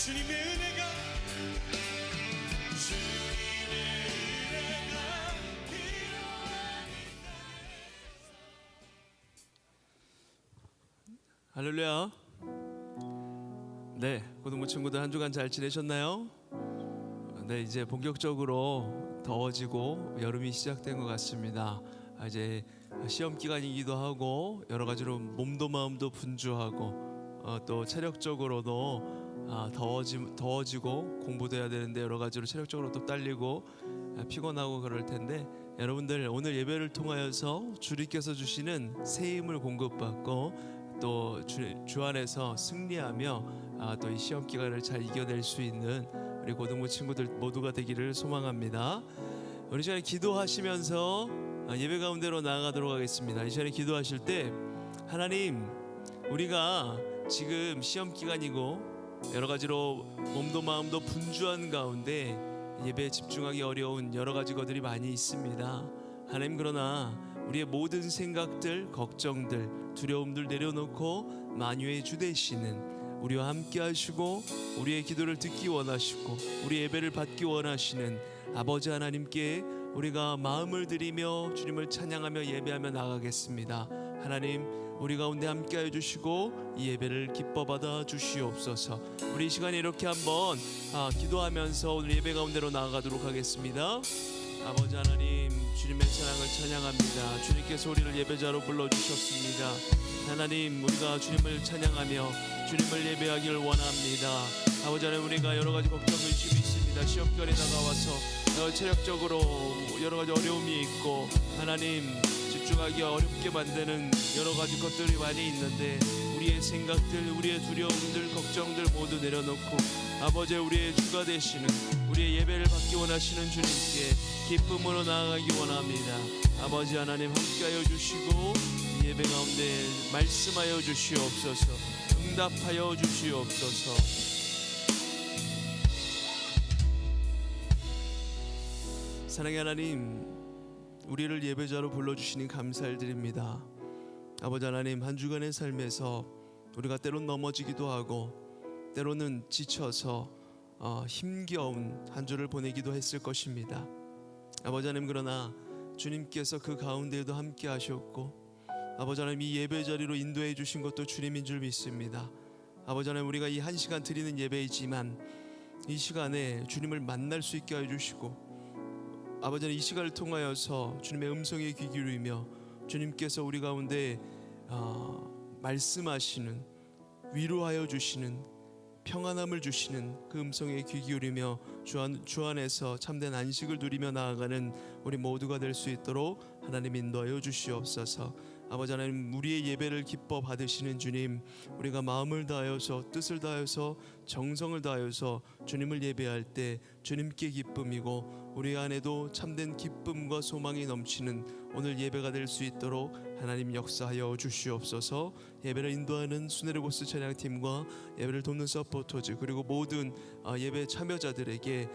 주님의 은혜가 할렐루야. 네, 고등부 친구들 한 주간 잘 지내셨나요? 네, 이제 본격적으로 더워지고 여름이 시작된 것 같습니다. 이제 시험 기간이기도 하고 여러 가지로 몸도 마음도 분주하고 또 체력적으로도 더워지고 공부도 해야 되는데 여러 가지로 체력적으로 또 딸리고 피곤하고 그럴 텐데, 여러분들 오늘 예배를 통하여서 주님께서 주시는 새 힘을 공급받고 또 주 안에서 승리하며 또 이 시험 기간을 잘 이겨낼 수 있는 우리 고등부 친구들 모두가 되기를 소망합니다. 우리 시간에 기도하시면서 예배 가운데로 나아가도록 하겠습니다. 이 시간에 기도하실 때, 하나님, 우리가 지금 시험 기간이고 여러 가지로 몸도 마음도 분주한 가운데 예배에 집중하기 어려운 여러 가지 것들이 많이 있습니다. 하나님, 그러나 우리의 모든 생각들, 걱정들, 두려움들 내려놓고 만유의 주 되시는 우리와 함께 하시고 우리의 기도를 듣기 원하시고 우리 예배를 받기 원하시는 아버지 하나님께 우리가 마음을 드리며 주님을 찬양하며 예배하며 나가겠습니다. 하나님, 우리 가운데 함께하여 주시고 이 예배를 기뻐 받아 주시옵소서. 우리 이 시간에 이렇게 한번 기도하면서 오늘 예배 가운데로 나아가도록 하겠습니다. 아버지 하나님, 주님의 사랑을 찬양합니다. 주님께서 우리를 예배자로 불러주셨습니다. 하나님, 우리가 주님을 찬양하며 주님을 예배하기를 원합니다. 아버지 하나님, 우리가 여러 가지 걱정, 의심이 있습니다. 시험 기간에 다가와서 체력적으로 여러 가지 어려움이 있고 하나님, 집중하기 어렵게 만드는 여러 가지 것들이 많이 있는데 우리의 생각들, 우리의 두려움들, 걱정들 모두 내려놓고 아버지, 우리의 주가 되시는 우리의 예배를 받기 원하시는 주님께 기쁨으로 나아가기 원합니다. 아버지 하나님, 함께하여 주시고 예배 가운데 말씀하여 주시옵소서. 응답하여 주시옵소서. 사랑의 하나님, 우리를 예배자로 불러주시니 감사를 드립니다. 아버지 하나님, 한 주간의 삶에서 우리가 때론 넘어지기도 하고 때로는 지쳐서 힘겨운 한 주를 보내기도 했을 것입니다. 아버지 하나님, 그러나 주님께서 그 가운데에도 함께 하셨고 아버지 하나님, 이 예배 자리로 인도해 주신 것도 주님인 줄 믿습니다. 아버지 하나님, 우리가 이 한 시간 드리는 예배이지만 이 시간에 주님을 만날 수 있게 해주시고 아버지 하나님, 이 시간을 통하여서 주님의 음성에 귀 기울이며 주님께서 우리 가운데 말씀하시는, 위로하여 주시는, 평안함을 주시는 그 음성에 귀 기울이며 주 안에서 참된 안식을 누리며 나아가는 우리 모두가 될 수 있도록 하나님 인도하여 주시옵소서. 아버지 하나님, 우리의 예배를 기뻐 받으시는 주님, 우리가 마음을 다하여서 뜻을 다하여서 정성을 다하여서 주님을 예배할 때 주님께 기쁨이고 우리 안에도 참된 기쁨과 소망이 넘치는 오늘 예배가 될 수 있도록 하나님 역사하여 주시옵소서. 예배를 인도하는 수네르고스 찬양팀과 예배를 돕는 서포터즈 그리고 모든 예배 참여자들에게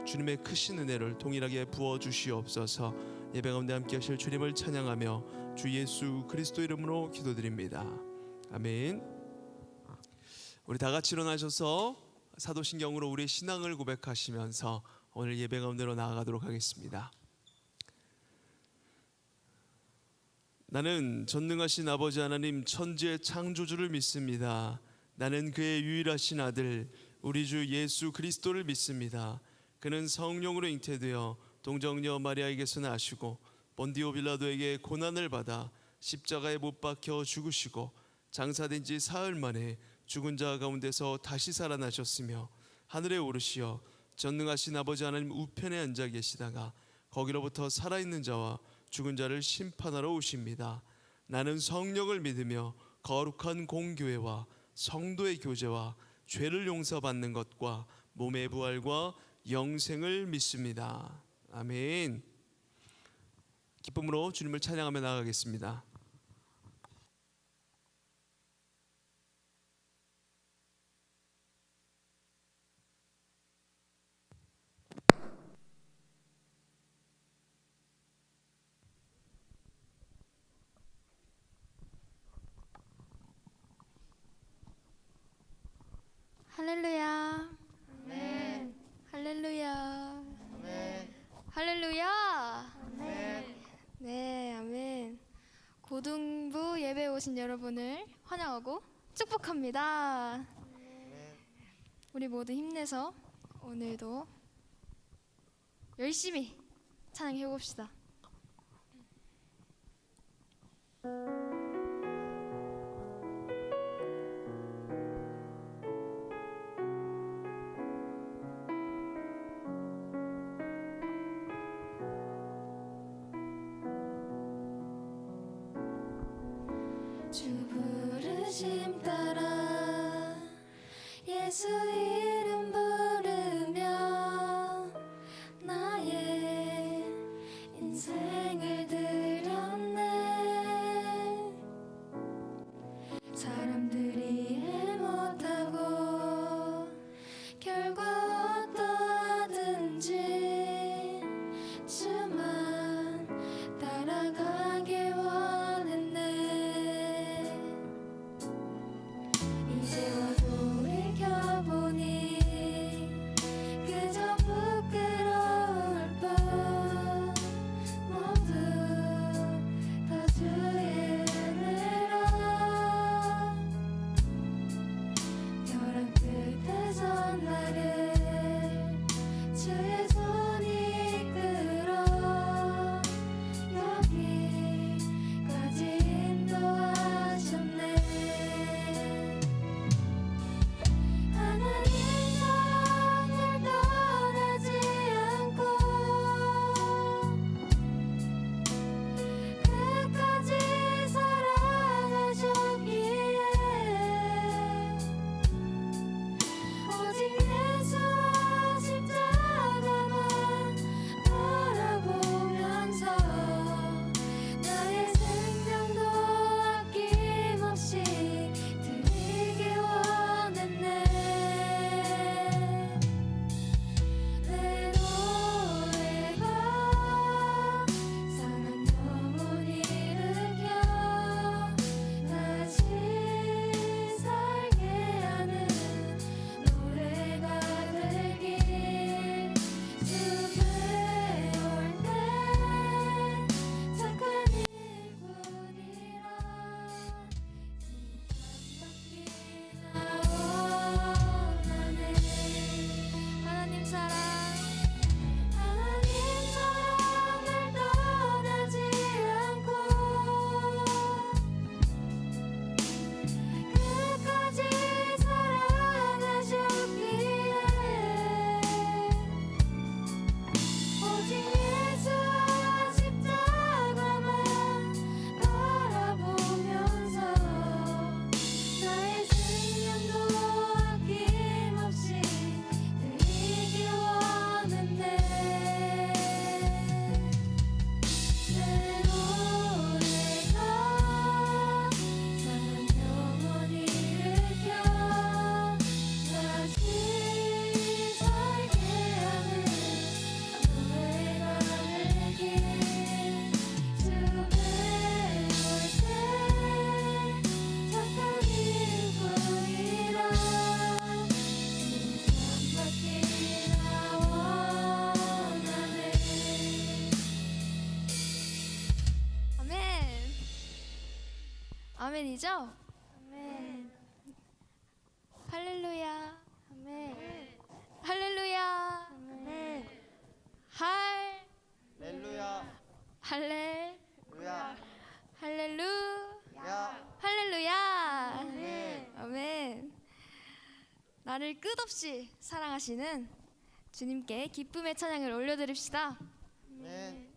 주님의 크신 은혜를 동일하게 부어 주시옵소서. 예배 가운데 함께 하실 주님을 찬양하며 주 예수 그리스도 이름으로 기도드립니다. 아멘. 우리 다 같이 일어나셔서 사도신경으로 우리의 신앙을 고백하시면서 오늘 예배 가운데로 나아가도록 하겠습니다. 나는 전능하신 아버지 하나님 천지의 창조주를 믿습니다. 나는 그의 유일하신 아들 우리 주 예수 그리스도를 믿습니다. 그는 성령으로 잉태되어 동정녀 마리아에게서 나시고 본디오 빌라도에게 고난을 받아 십자가에 못 박혀 죽으시고 장사된 지 사흘 만에 죽은 자 가운데서 다시 살아나셨으며 하늘에 오르시어 전능하신 아버지 하나님 우편에 앉아 계시다가 거기로부터 살아있는 자와 죽은 자를 심판하러 오십니다. 나는 성령을 믿으며 거룩한 공교회와 성도의 교제와 죄를 용서받는 것과 몸의 부활과 영생을 믿습니다. 아멘. 기쁨으로 주님을 찬양하며 나아가겠습니다. 할렐루야. 고등부 예배에 오신 여러분을 환영하고 축복합니다. 우리 모두 힘내서 오늘도 열심히 찬양해 봅시다. 주 부르심 따라 예수 이름 부르며 나의 인생을 드렸네. 사람들이 이해 못하고 결과 어떠하든지 주만 따라가길 원했네. 이제와 돌이켜보니 그저 부끄러울 뿐 모두 다 주의 은혜라. 벼랑 끝에서 나를 주의 손이 이끌어 여기까지 인도하셨네. 하나님 사랑을 떠나지 않고 끝까지 사랑하셨기에 오직 예수와 십자가만 바라보면서 나의 생명도 아낌없이 드리길 원했네. 내 노래가 상한 영혼 일으켜 다시 살게 하는 노래가 되길. 주 배울 때 착한 일뿐이라 칭찬받기나 원하네. 하나님 사랑을 떠나지 않고 끝까지 사랑하셨기에 오직 예수와 십자가만 바라보면서 나의 생명도 아낌없이 드리길 원했네. 내 노래가 상한 영혼 일으켜 다시 살게 하는 노래가 되길. 주 배울 때 착한 일뿐이라 칭찬받기나 원하네. 아멘. 아멘이죠? 아멘. 할렐루야. 아멘. 할렐루야. 아멘. 할렐루야, 할렐루야. 루야, 할렐루야. 아멘. 아멘. 나를 끝없이 사랑하시는 주님께 기쁨의 찬양을 올려드립시다. 아멘.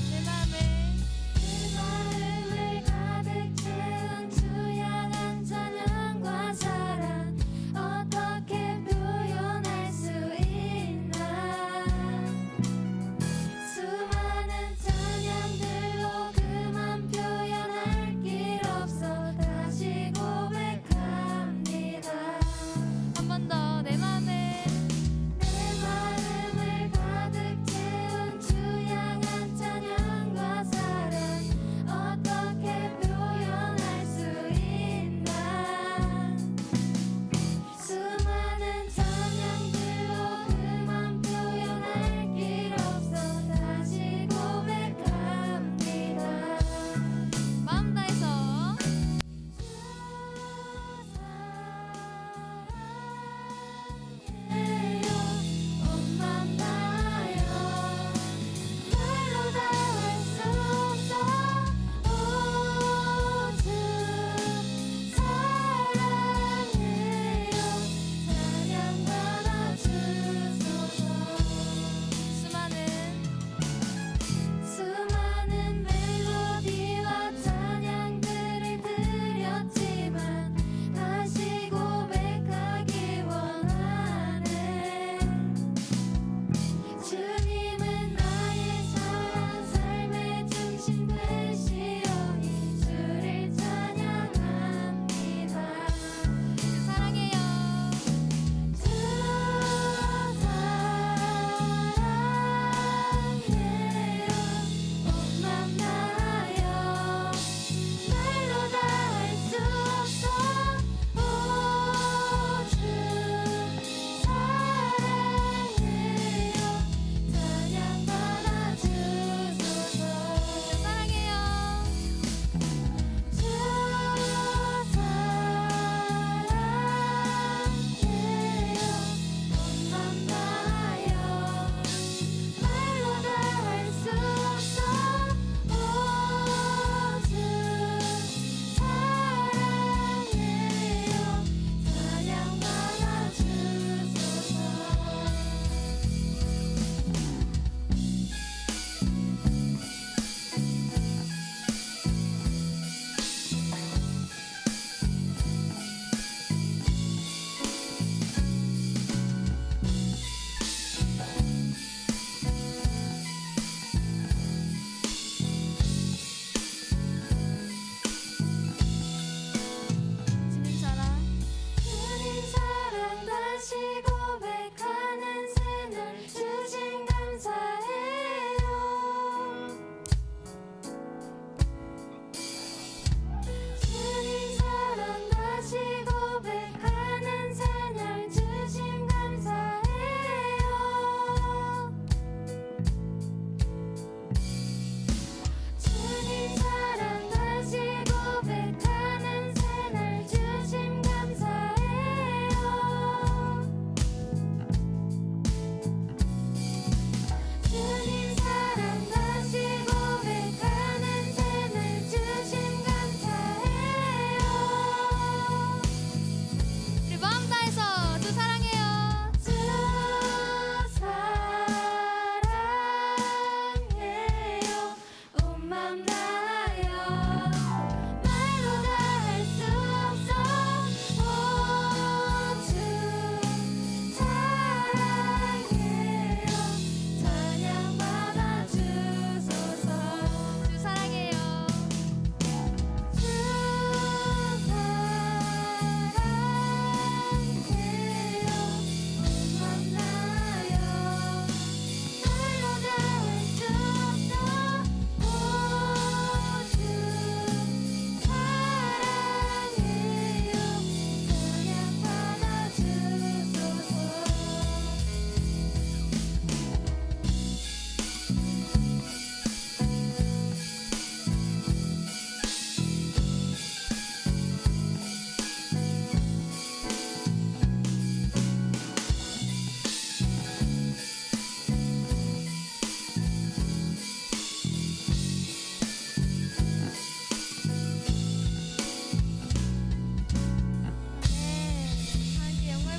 내 맘에 내 마음을 가득 채운 주야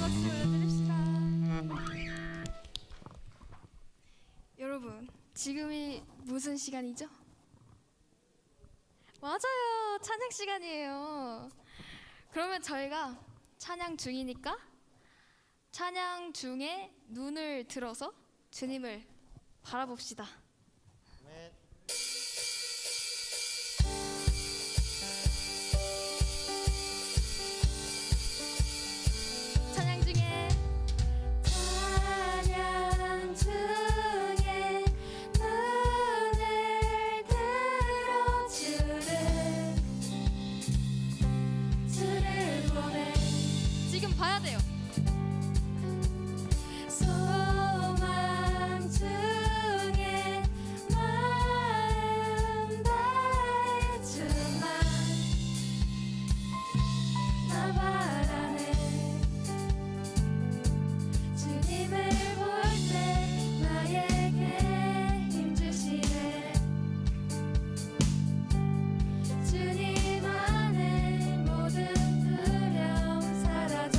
박수 올려드립시다. 여러분, 지금이 무슨 시간이죠? 맞아요, 찬양 시간이에요. 그러면 저희가 찬양 중이니까 찬양 중에 눈을 들어서 주님을 바라봅시다. 아멘. 찬양 중에 찬양 중에 눈을 들어 주를 보내 지금 봐야 돼요. 소망 중에 마음 다해 주만 나 바라네 주님을 볼 때 나에게 힘주시네 주님 안에 모든 두려움 사라져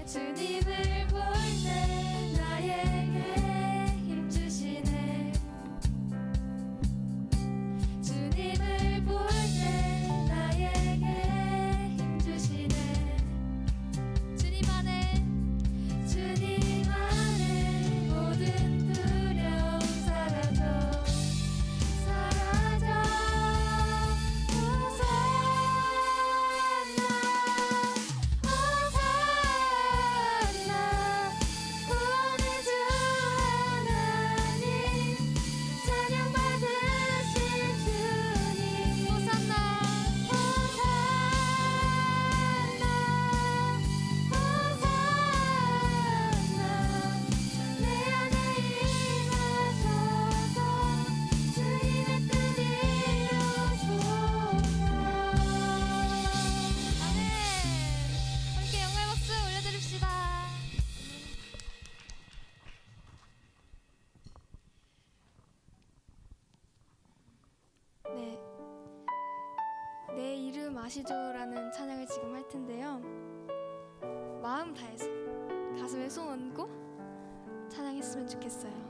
주님을 볼 때 나에게 힘주시네 주님을 볼 때 나에게 힘주시네 주님 안에 모든 두려움 사라져 네, 내 이름 아시죠라는 찬양을 지금 할 텐데요. 마음 다해서 가슴에 손 얹고 찬양했으면 좋겠어요.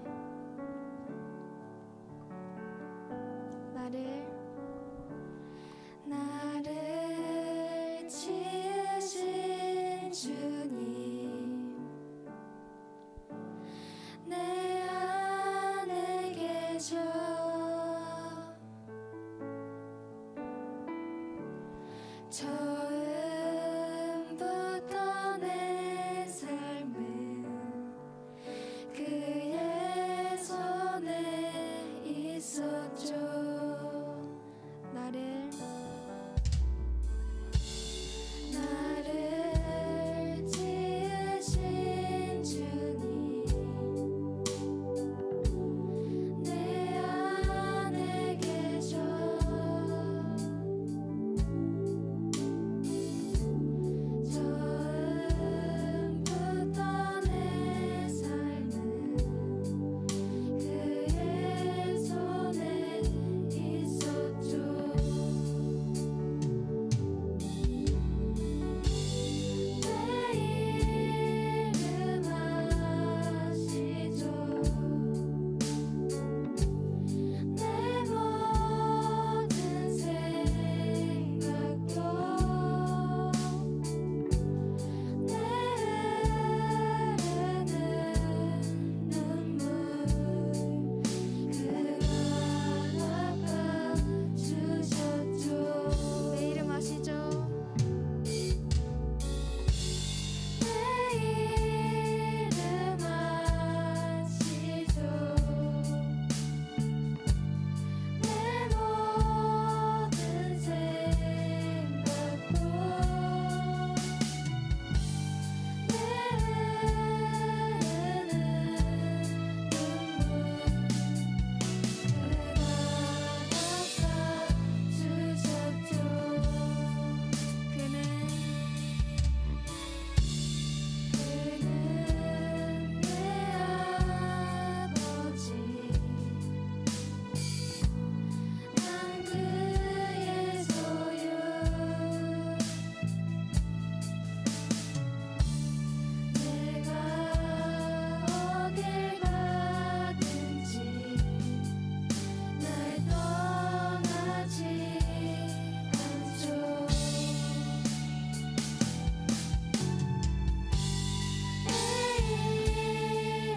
나를 지으신 주님 내 안에 계셔 처음부터 내 삶은 그의 손에 있었죠. 나를 지으신 주님 내 안에 계셔. 처음부터 내 삶은 그의 손에 있었죠. 내 이름 아시죠. 내 모든 생각도 내 흐르는 눈물 그가 닦아주셨죠. 내 이름 아시죠? 내 이름 아시죠. 내 모든 생각도 내 흐르는 눈물 그가 닦아주셨죠. 그는 내 아버지 난 그의 소유 내가 어딜 가든지 날 떠나지 않죠. 내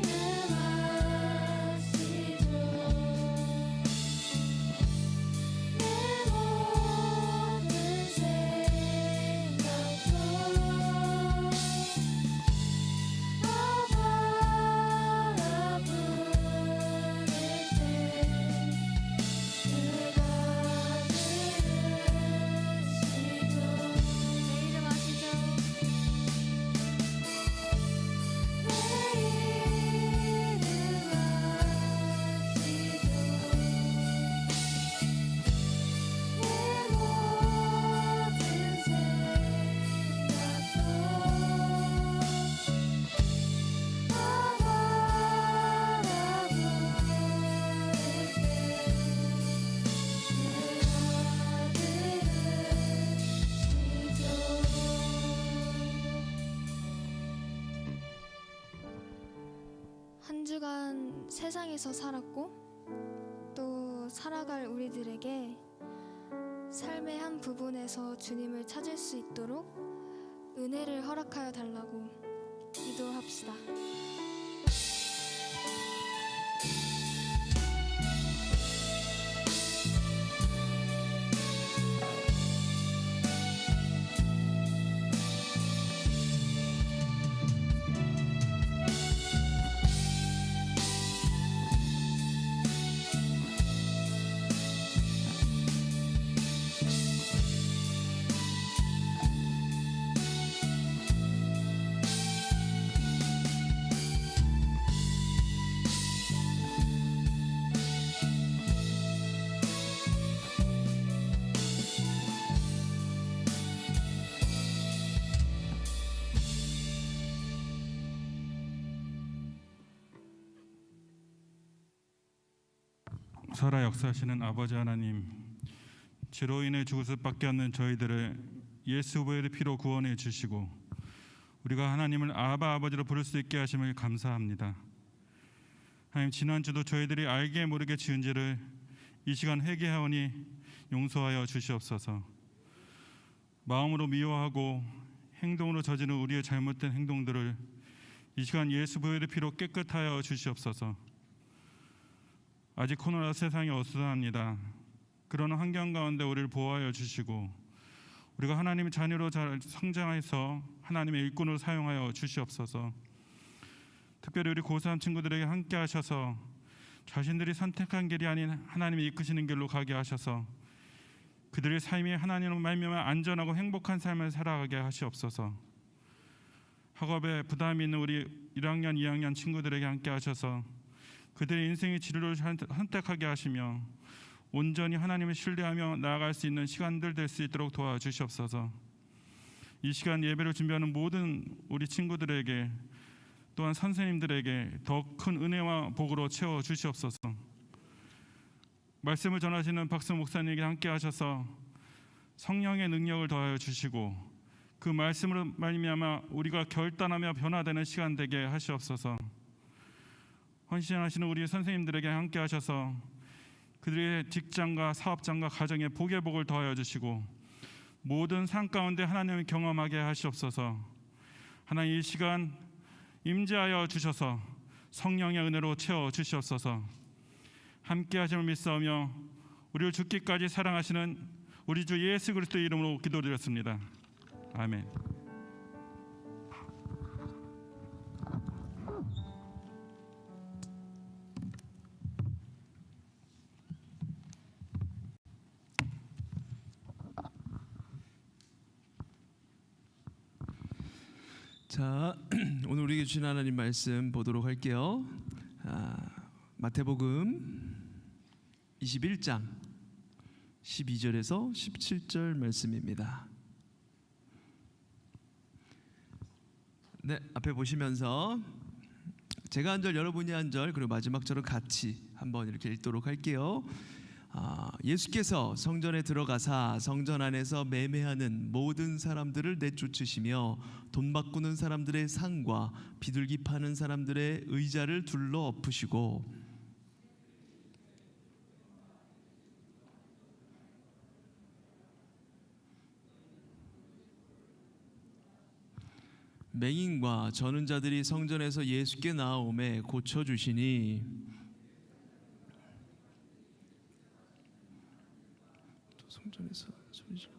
이름 아시죠. 내 모든 생각도 바라 부를 때 그가 들으시죠. 내 이름 아시죠? 내 이름 아시죠. 내 모든 생각도 한 주간 세상에서 살았고 또 살아갈 우리들에게 삶의 한 부분에서 주님을 찾을 수 있도록 은혜를 허락하여 달라고 기도합시다. 살아 역사하시는 아버지 하나님, 죄로 인해 죽을 수밖에 없는 저희들을 예수 보혈의 피로 구원해 주시고 우리가 하나님을 아바 아버지로 부를 수 있게 하심을 감사합니다. 하나님, 지난주도 저희들이 알게 모르게 지은 죄를 이 시간 회개하오니 용서하여 주시옵소서. 마음으로 미워하고 행동으로 저지른 우리의 잘못된 행동들을 이 시간 예수 보혈의 피로 깨끗하여 주시옵소서. 아직 코로나 세상이 어수선합니다. 그러나 환경 가운데 우리를 보호하여 주시고 우리가 하나님의 자녀로 잘 성장해서 하나님의 일꾼으로 사용하여 주시옵소서. 특별히 우리 고3 친구들에게 함께 하셔서 자신들이 선택한 길이 아닌 하나님이 이끄시는 길로 가게 하셔서 그들의 삶이 하나님으로 말미암아 안전하고 행복한 삶을 살아가게 하시옵소서. 학업에 부담이 있는 우리 1학년, 2학년 친구들에게 함께 하셔서 그들의 인생의 진로를 선택하게 하시며 온전히 하나님을 신뢰하며 나아갈 수 있는 시간들 될 수 있도록 도와주시옵소서. 이 시간 예배를 준비하는 모든 우리 친구들에게 또한 선생님들에게 더 큰 은혜와 복으로 채워주시옵소서. 말씀을 전하시는 박수 목사님에게 함께 하셔서 성령의 능력을 더하여 주시고 그 말씀으로 말미암아 우리가 결단하며 변화되는 시간 되게 하시옵소서. 헌신하시는 우리 선생님들에게 함께 하셔서 그들의 직장과 사업장과 가정에 복의 복을 더하여 주시고 모든 삶 가운데 하나님을 경험하게 하시옵소서. 하나님 이 시간 임재하여 주셔서 성령의 은혜로 채워 주시옵소서. 함께 하심을 믿사오며 우리를 죽기까지 사랑하시는 우리 주 예수 그리스도의 이름으로 기도드렸습니다. 아멘. 자, 오늘 우리에게 주신 하나님 말씀 보도록 할게요. 마태복음 21장 12절에서 17절 말씀입니다. 네, 앞에 보시면서 제가 한 절, 여러분이 한 절, 그리고 마지막 절은 같이 한번 이렇게 읽도록 할게요. 예수께서 성전에 들어가사 성전 안에서 매매하는 모든 사람들을 내쫓으시며 돈 바꾸는 사람들의 상과 비둘기 파는 사람들의 의자를 둘러 엎으시고 맹인과 저는 자들이 성전에서 예수께 나아오매 고쳐주시니 성전에서 소리질러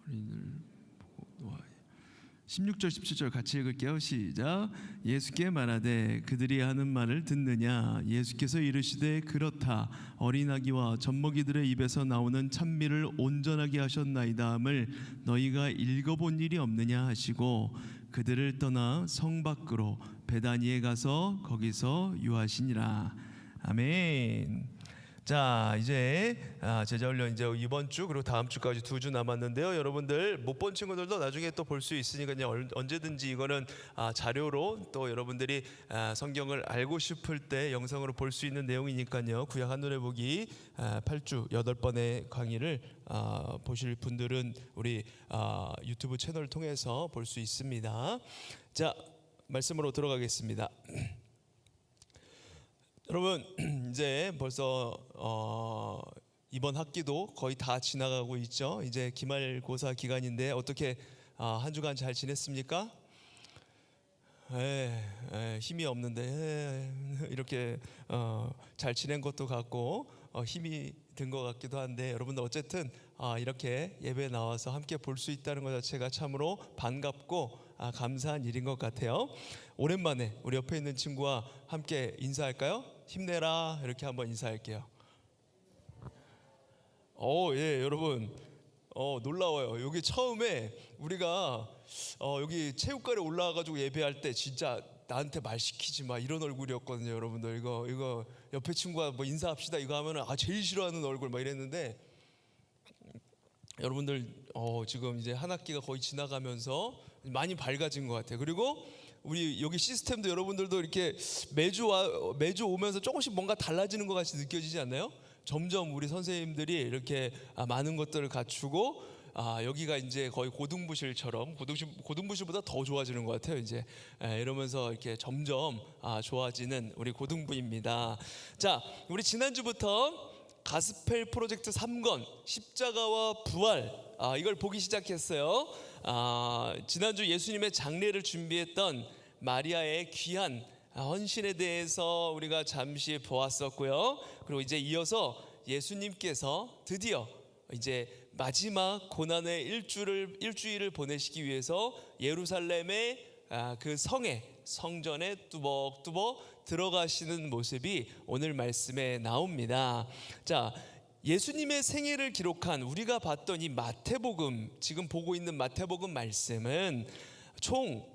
어린이들 보고 놓아요. 16절 17절 같이 읽을게요. 시작. 예수께 말하되 그들이 하는 말을 듣느냐. 예수께서 이르시되 그렇다. 어린아기와 젖먹이들의 입에서 나오는 찬미를 온전하게 하셨나이다 함을 너희가 읽어본 일이 없느냐 하시고 그들을 떠나 성 밖으로 베다니에 가서 거기서 유하시니라. 아멘. 자, 이제 제자훈련 이제 이번 주 그리고 다음 주까지 2주 남았는데요. 여러분들 못 본 친구들도 나중에 또 볼 수 있으니까요. 언제든지 이거는 자료로 또 여러분들이 성경을 알고 싶을 때 영상으로 볼 수 있는 내용이니까요. 구약 한눈에 보기 8주 8번의 강의를 보실 분들은 우리 유튜브 채널을 통해서 볼 수 있습니다. 자, 말씀으로 들어가겠습니다. 여러분 이제 벌써 이번 학기도 거의 다 지나가고 있죠. 이제 기말고사 기간인데 어떻게 한 주간 잘 지냈습니까? 힘이 없는데 이렇게 잘 지낸 것도 같고 힘이 든 것 같기도 한데 여러분들 어쨌든 이렇게 예배에 나와서 함께 볼 수 있다는 것 자체가 참으로 반갑고 감사한 일인 것 같아요. 오랜만에 우리 옆에 있는 친구와 함께 인사할까요? 힘내라 이렇게 한번 인사할게요. 예, 여러분 놀라워요. 여기 처음에 우리가 여기 체육관에 올라와가지고 예배할 때 진짜 나한테 말 시키지 마 이런 얼굴이었거든요. 여러분들 이거 옆에 친구가 뭐 인사합시다 이거 하면은 제일 싫어하는 얼굴 막 이랬는데 여러분들 지금 이제 한 학기가 거의 지나가면서 많이 밝아진 것 같아요. 그리고 우리 여기 시스템도 여러분들도 이렇게 매주 오면서 조금씩 뭔가 달라지는 것 같이 느껴지지 않나요? 점점 우리 선생님들이 이렇게 많은 것들을 갖추고 여기가 이제 거의 고등부실처럼 고등부실보다 더 좋아지는 것 같아요. 이제 이러면서 이렇게 점점 좋아지는 우리 고등부입니다. 자, 우리 지난주부터 가스펠 프로젝트 3권 십자가와 부활 이걸 보기 시작했어요. 지난주 예수님의 장례를 준비했던 마리아의 귀한 헌신에 대해서 우리가 잠시 보았었고요. 그리고 이제 이어서 예수님께서 드디어 이제 마지막 고난의 일주일을 보내시기 위해서 예루살렘의 그 성전에 뚜벅뚜벅 들어가시는 모습이 오늘 말씀에 나옵니다. 자, 예수님의 생애를 기록한 우리가 봤던 이 마태복음, 지금 보고 있는 마태복음 말씀은 총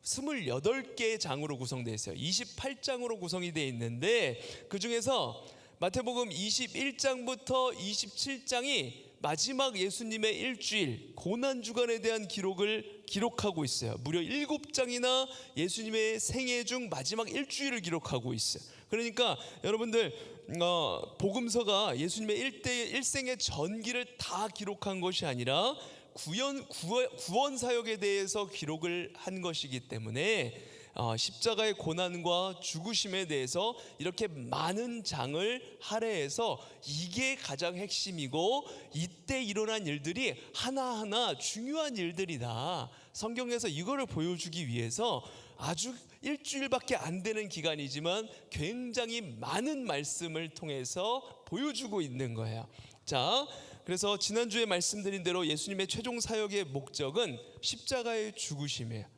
28개의 장으로 구성되어 있어요. 28장으로 구성이 되어 있는데 그 중에서 마태복음 21장부터 27장이 마지막 예수님의 일주일 고난주간에 대한 기록하고 있어요. 무려 7장이나 예수님의 생애 중 마지막 일주일을 기록하고 있어요. 그러니까 여러분들 복음서가 예수님의 일생의 전기를 다 기록한 것이 아니라 구원 사역에 대해서 기록을 한 것이기 때문에 십자가의 고난과 죽으심에 대해서 이렇게 많은 장을 할애해서 이게 가장 핵심이고 이때 일어난 일들이 하나하나 중요한 일들이다. 성경에서 이거를 보여주기 위해서 아주 일주일밖에 안 되는 기간이지만 굉장히 많은 말씀을 통해서 보여주고 있는 거예요. 자, 그래서 지난주에 말씀드린 대로 예수님의 최종 사역의 목적은 십자가의 죽으심이에요.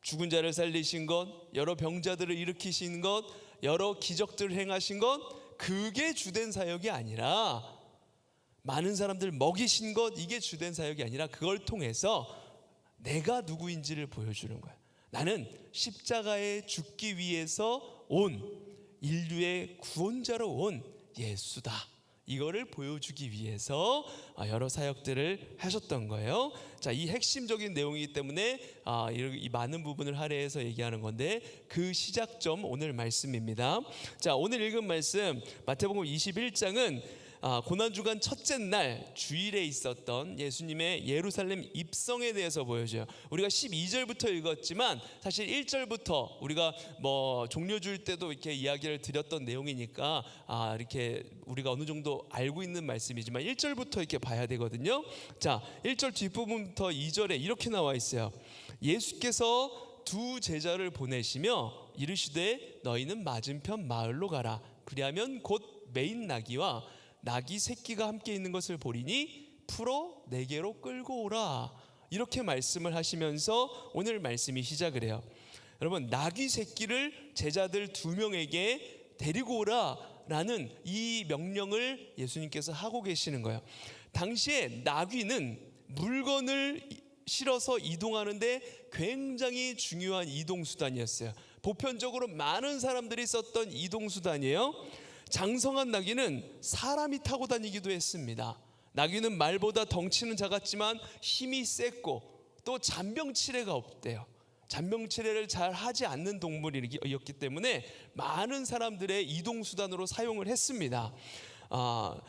죽은 자를 살리신 것, 여러 병자들을 일으키신 것, 여러 기적들을 행하신 것, 그게 주된 사역이 아니라 많은 사람들 먹이신 것, 이게 주된 사역이 아니라 그걸 통해서 내가 누구인지를 보여주는 거야. 나는 십자가에 죽기 위해서 온 인류의 구원자로 온 예수다. 이거를 보여주기 위해서 여러 사역들을 하셨던 거예요. 자, 이 핵심적인 내용이기 때문에 이 많은 부분을 할애해서 얘기하는 건데 그 시작점 오늘 말씀입니다. 자, 오늘 읽은 말씀 마태복음 21장은 고난주간 첫째 날 주일에 있었던 예수님의 예루살렘 입성에 대해서 보여줘요. 우리가 12절부터 읽었지만 사실 1절부터 우리가 종려주일 때도 이렇게 이야기를 드렸던 내용이니까 이렇게 우리가 어느 정도 알고 있는 말씀이지만 1절부터 이렇게 봐야 되거든요. 자, 1절 뒷부분부터 2절에 이렇게 나와 있어요. 예수께서 두 제자를 보내시며 이르시되 너희는 맞은편 마을로 가라. 그리하면 곧 매인 나귀와 나귀 새끼가 함께 있는 것을 보리니 풀어 내게로 끌고 오라. 이렇게 말씀을 하시면서 오늘 말씀이 시작을 해요. 여러분, 나귀 새끼를 제자들 2명에게 데리고 오라라는 이 명령을 예수님께서 하고 계시는 거예요. 당시에 나귀는 물건을 실어서 이동하는데 굉장히 중요한 이동수단이었어요. 보편적으로 많은 사람들이 썼던 이동수단이에요. 장성한 나귀는 사람이 타고 다니기도 했습니다. 나귀는 말보다 덩치는 작았지만 힘이 셌고 또 잔병치레가 없대요. 잔병치레를 잘 하지 않는 동물이었기 때문에 많은 사람들의 이동수단으로 사용을 했습니다.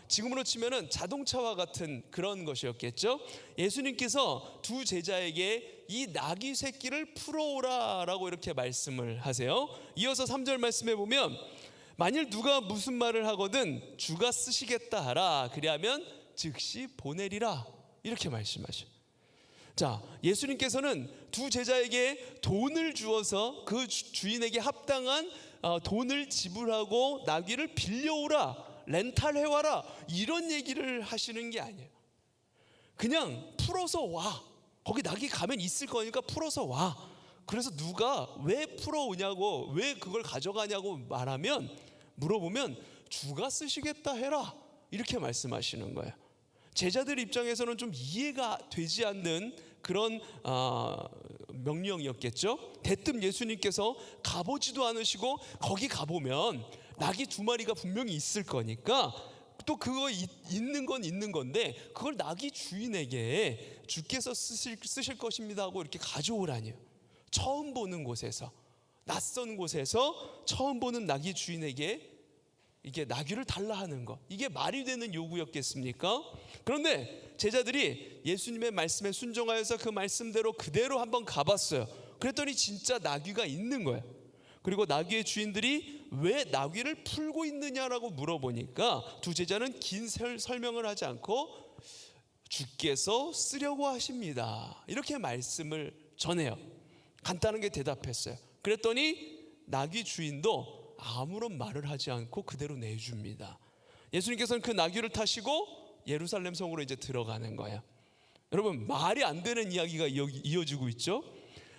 지금으로 치면은 자동차와 같은 그런 것이었겠죠. 예수님께서 두 제자에게 이 나귀 새끼를 풀어오라라고 이렇게 말씀을 하세요. 이어서 3절 말씀해 보면 만일 누가 무슨 말을 하거든 주가 쓰시겠다 하라. 그리하면 즉시 보내리라. 이렇게 말씀하셔요. 자, 예수님께서는 두 제자에게 돈을 주어서 그 주인에게 합당한 돈을 지불하고 나귀를 빌려오라, 렌탈해와라, 이런 얘기를 하시는 게 아니에요. 그냥 풀어서 와. 거기 나귀 가면 있을 거니까 풀어서 와. 그래서 누가 왜 풀어오냐고, 왜 그걸 가져가냐고 물어보면 주가 쓰시겠다 해라, 이렇게 말씀하시는 거예요. 제자들 입장에서는 좀 이해가 되지 않는 그런 명령이었겠죠. 대뜸 예수님께서 가보지도 않으시고 거기 가보면 나귀 2마리가 분명히 있을 거니까 또 그거 있는 건 있는 건데 그걸 나귀 주인에게 주께서 쓰실 것입니다 하고 이렇게 가져오라니요. 처음 보는 곳에서, 낯선 곳에서 처음 보는 나귀 주인에게 이게 나귀를 달라 하는 것, 이게 말이 되는 요구였겠습니까? 그런데 제자들이 예수님의 말씀에 순종하여서 그 말씀대로 그대로 한번 가봤어요. 그랬더니 진짜 나귀가 있는 거예요. 그리고 나귀의 주인들이 왜 나귀를 풀고 있느냐라고 물어보니까 두 제자는 긴 설명을 하지 않고 주께서 쓰려고 하십니다, 이렇게 말씀을 전해요. 간단하게 대답했어요. 그랬더니 나귀 주인도 아무런 말을 하지 않고 그대로 내줍니다. 예수님께서는 그 나귀를 타시고 예루살렘 성으로 이제 들어가는 거예요. 여러분, 말이 안 되는 이야기가 이어지고 있죠.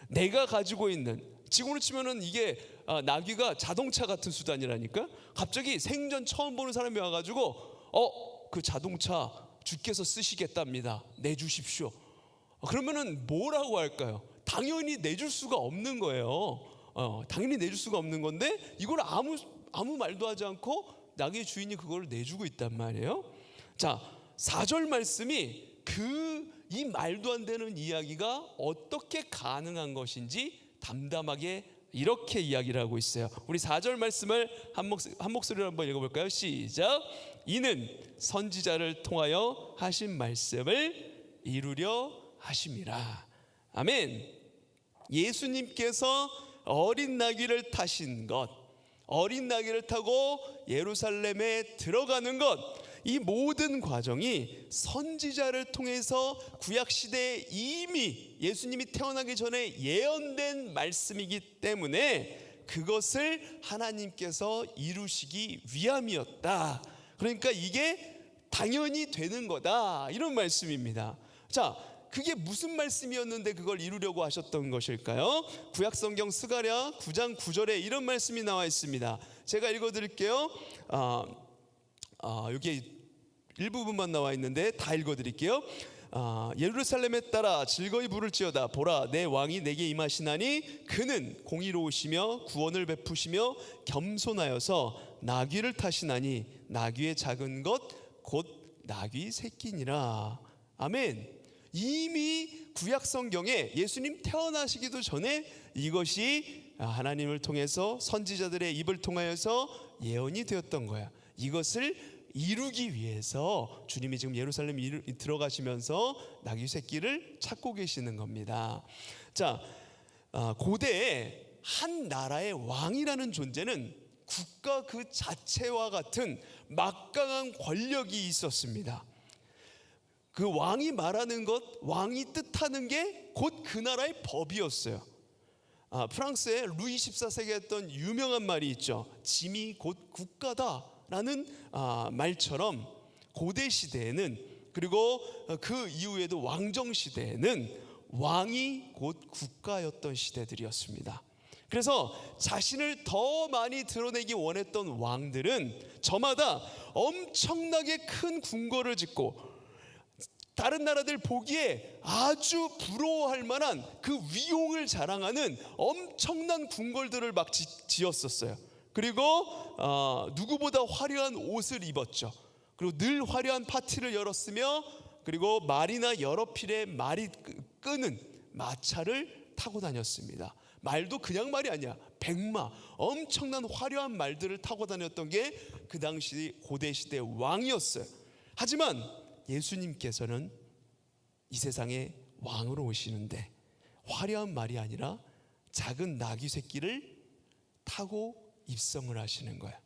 내가 가지고 있는, 지금으로 치면은 이게 나귀가 자동차 같은 수단이라니까. 갑자기 생전 처음 보는 사람이 와가지고 그 자동차 주께서 쓰시겠답니다, 내주십시오. 그러면은 뭐라고 할까요? 당연히 내줄 수가 없는 거예요. 당연히 내줄 수가 없는 건데 이걸 아무 말도 하지 않고 나귀의 주인이 그걸 내주고 있단 말이에요. 자, 4절 말씀이 이 말도 안 되는 이야기가 어떻게 가능한 것인지 담담하게 이렇게 이야기를 하고 있어요. 우리 4절 말씀을 한 목소리로 한번 읽어볼까요? 시작. 이는 선지자를 통하여 하신 말씀을 이루려 하심이라. 아멘. 예수님께서 어린 나귀를 타신 것, 어린 나귀를 타고 예루살렘에 들어가는 것, 이 모든 과정이 선지자를 통해서 구약시대에 이미 예수님이 태어나기 전에 예언된 말씀이기 때문에 그것을 하나님께서 이루시기 위함이었다. 그러니까 이게 당연히 되는 거다, 이런 말씀입니다. 자, 그게 무슨 말씀이었는데 그걸 이루려고 하셨던 것일까요? 구약성경 스가랴 9장 9절에 이런 말씀이 나와 있습니다. 제가 읽어드릴게요. 여기 일부분만 나와 있는데 다 읽어드릴게요. 예루살렘에 따라 즐거이 부를지어다. 보라, 내 왕이 내게 임하시나니 그는 공의로우시며 구원을 베푸시며 겸손하여서 나귀를 타시나니 나귀의 작은 것 곧 나귀 새끼니라. 아멘. 이미 구약성경에 예수님 태어나시기도 전에 이것이 하나님을 통해서 선지자들의 입을 통하여서 예언이 되었던 거야. 이것을 이루기 위해서 주님이 지금 예루살렘 들어가시면서 나귀 새끼를 찾고 계시는 겁니다. 자, 고대에 한 나라의 왕이라는 존재는 국가 그 자체와 같은 막강한 권력이 있었습니다. 그 왕이 말하는 것, 왕이 뜻하는 게 곧 그 나라의 법이었어요. 프랑스의 루이 14세가 했던 유명한 말이 있죠. 짐이 곧 국가다라는 말처럼 고대 시대에는, 그리고 그 이후에도 왕정 시대에는 왕이 곧 국가였던 시대들이었습니다. 그래서 자신을 더 많이 드러내기 원했던 왕들은 저마다 엄청나게 큰 궁궐을 짓고 다른 나라들 보기에 아주 부러워할 만한 그 위용을 자랑하는 엄청난 궁궐들을 막 지었었어요. 그리고 누구보다 화려한 옷을 입었죠. 그리고 늘 화려한 파티를 열었으며, 그리고 말이나 여러 필의 말이 끄는 마차를 타고 다녔습니다. 말도 그냥 말이 아니야. 백마, 엄청난 화려한 말들을 타고 다녔던 게 그 당시 고대 시대 왕이었어요. 하지만 예수님께서는 이 세상에 왕으로 오시는데 화려한 말이 아니라 작은 나귀 새끼를 타고 입성을 하시는 거야.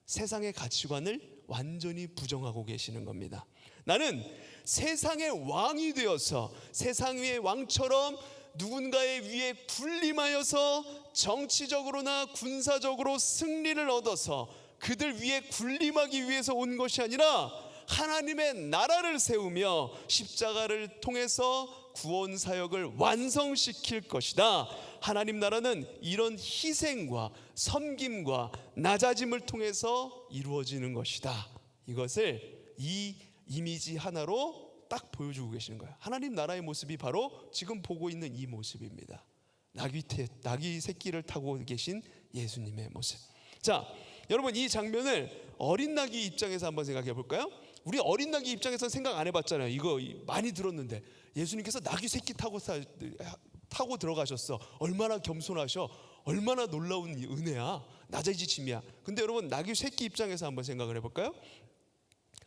세상의 가치관을 완전히 부정하고 계시는 겁니다. 나는 세상의 왕이 되어서 세상의 왕처럼 누군가의 위에 군림하여서 정치적으로나 군사적으로 승리를 얻어서 그들 위에 군림하기 위해서 온 것이 아니라 하나님의 나라를 세우며 십자가를 통해서 구원 사역을 완성시킬 것이다. 하나님 나라는 이런 희생과 섬김과 낮아짐을 통해서 이루어지는 것이다. 이것을 이 이미지 하나로 딱 보여주고 계시는 거예요. 하나님 나라의 모습이 바로 지금 보고 있는 이 모습입니다. 나귀 새끼를 타고 계신 예수님의 모습. 자, 여러분, 이 장면을 어린 나귀 입장에서 한번 생각해 볼까요? 우리 어린 나귀 입장에서 생각 안 해봤잖아요. 이거 많이 들었는데 예수님께서 나귀 새끼 타고 들어가셨어. 얼마나 겸손하셔. 얼마나 놀라운 은혜야. 낮아지침이야. 근데 여러분, 나귀 새끼 입장에서 한번 생각을 해볼까요?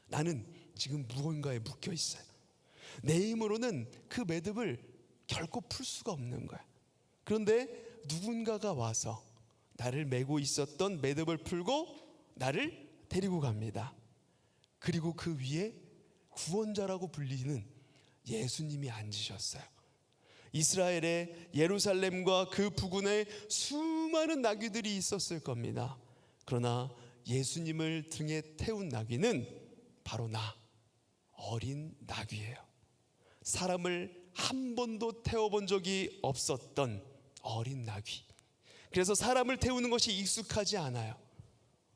나는 지금 무언가에 묶여 있어요. 내 힘으로는 그 매듭을 결코 풀 수가 없는 거야. 그런데 누군가가 와서 나를 메고 있었던 매듭을 풀고 나를 데리고 갑니다. 그리고 그 위에 구원자라고 불리는 예수님이 앉으셨어요. 이스라엘의 예루살렘과 그 부근에 수많은 나귀들이 있었을 겁니다. 그러나 예수님을 등에 태운 나귀는 바로 나, 어린 나귀예요. 사람을 한 번도 태워본 적이 없었던 어린 나귀. 그래서 사람을 태우는 것이 익숙하지 않아요.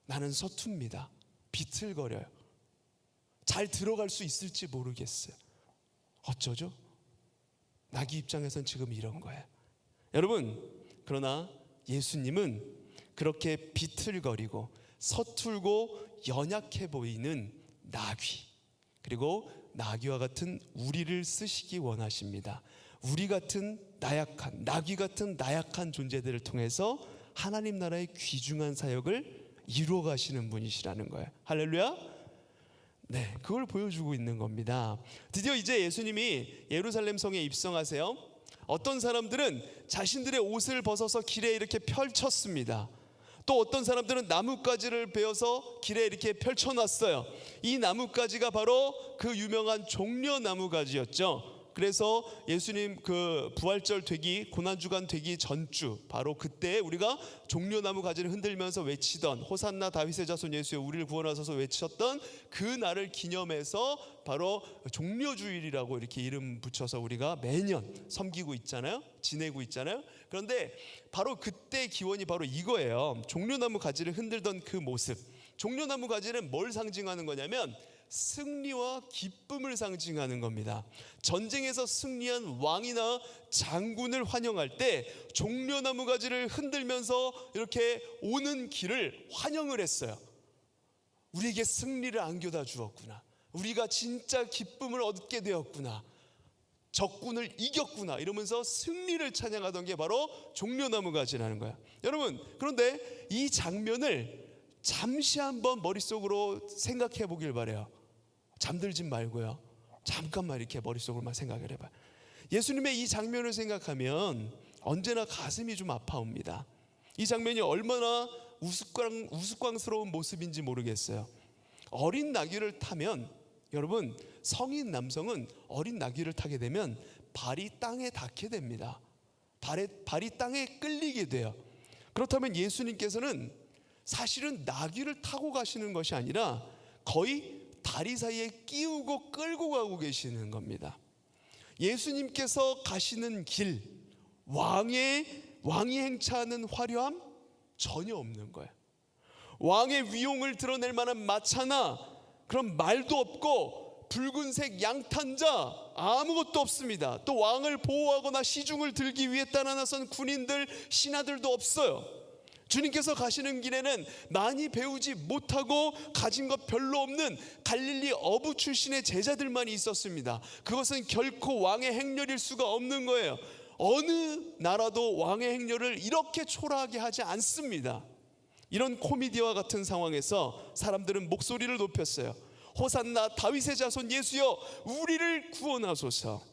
나는 서툽니다. 비틀거려요. 잘 들어갈 수 있을지 모르겠어요. 어쩌죠? 나귀 입장에선 지금 이런 거예요. 여러분, 그러나 예수님은 그렇게 비틀거리고 서툴고 연약해 보이는 나귀, 그리고 나귀와 같은 우리를 쓰시기 원하십니다. 우리 같은 나약한, 나귀 같은 나약한 존재들을 통해서 하나님 나라의 귀중한 사역을 이루어 가시는 분이시라는 거예요. 할렐루야. 네, 그걸 보여주고 있는 겁니다. 드디어 이제 예수님이 예루살렘 성에 입성하세요. 어떤 사람들은 자신들의 옷을 벗어서 길에 이렇게 펼쳤습니다. 또 어떤 사람들은 나뭇가지를 베어서 길에 이렇게 펼쳐놨어요. 이 나뭇가지가 바로 그 유명한 종려나무가지였죠. 그래서 예수님 그 부활절 되기, 고난주간 되기 전주, 바로 그때 우리가 종려나무 가지를 흔들면서 외치던 호산나 다윗의 자손 예수여 우리를 구원하소서 외쳤던 그 날을 기념해서 바로 종려주일이라고 이렇게 이름 붙여서 우리가 매년 섬기고 있잖아요. 지내고 있잖아요. 그런데 바로 그때 기원이 바로 이거예요. 종려나무 가지를 흔들던 그 모습. 종려나무 가지는 뭘 상징하는 거냐면 승리와 기쁨을 상징하는 겁니다. 전쟁에서 승리한 왕이나 장군을 환영할 때 종려나무 가지를 흔들면서 이렇게 오는 길을 환영을 했어요. 우리에게 승리를 안겨다 주었구나. 우리가 진짜 기쁨을 얻게 되었구나. 적군을 이겼구나. 이러면서 승리를 찬양하던 게 바로 종려나무 가지라는 거야. 여러분, 그런데 이 장면을 잠시 한번 머릿속으로 생각해 보길 바래요. 잠들지 말고요. 잠깐만 이렇게 머릿속으로만 생각을 해봐요. 예수님의 이 장면을 생각하면 언제나 가슴이 좀 아파옵니다. 이 장면이 얼마나 우스꽝스러운 모습인지 모르겠어요. 어린 나귀를 타면, 여러분, 성인 남성은 어린 나귀를 타게 되면 발이 땅에 닿게 됩니다. 발이 땅에 끌리게 돼요. 그렇다면 예수님께서는 사실은 나귀를 타고 가시는 것이 아니라 거의 다리 사이에 끼우고 끌고 가고 계시는 겁니다. 예수님께서 가시는 길, 왕이 행차하는 화려함 전혀 없는 거예요. 왕의 위용을 드러낼 만한 마차나 그런 말도 없고 붉은색 양탄자 아무것도 없습니다. 또 왕을 보호하거나 시중을 들기 위해 따라 나선 군인들, 신하들도 없어요. 주님께서 가시는 길에는 많이 배우지 못하고 가진 것 별로 없는 갈릴리 어부 출신의 제자들만 있었습니다. 그것은 결코 왕의 행렬일 수가 없는 거예요. 어느 나라도 왕의 행렬을 이렇게 초라하게 하지 않습니다. 이런 코미디와 같은 상황에서 사람들은 목소리를 높였어요. 호산나 다윗의 자손 예수여 우리를 구원하소서.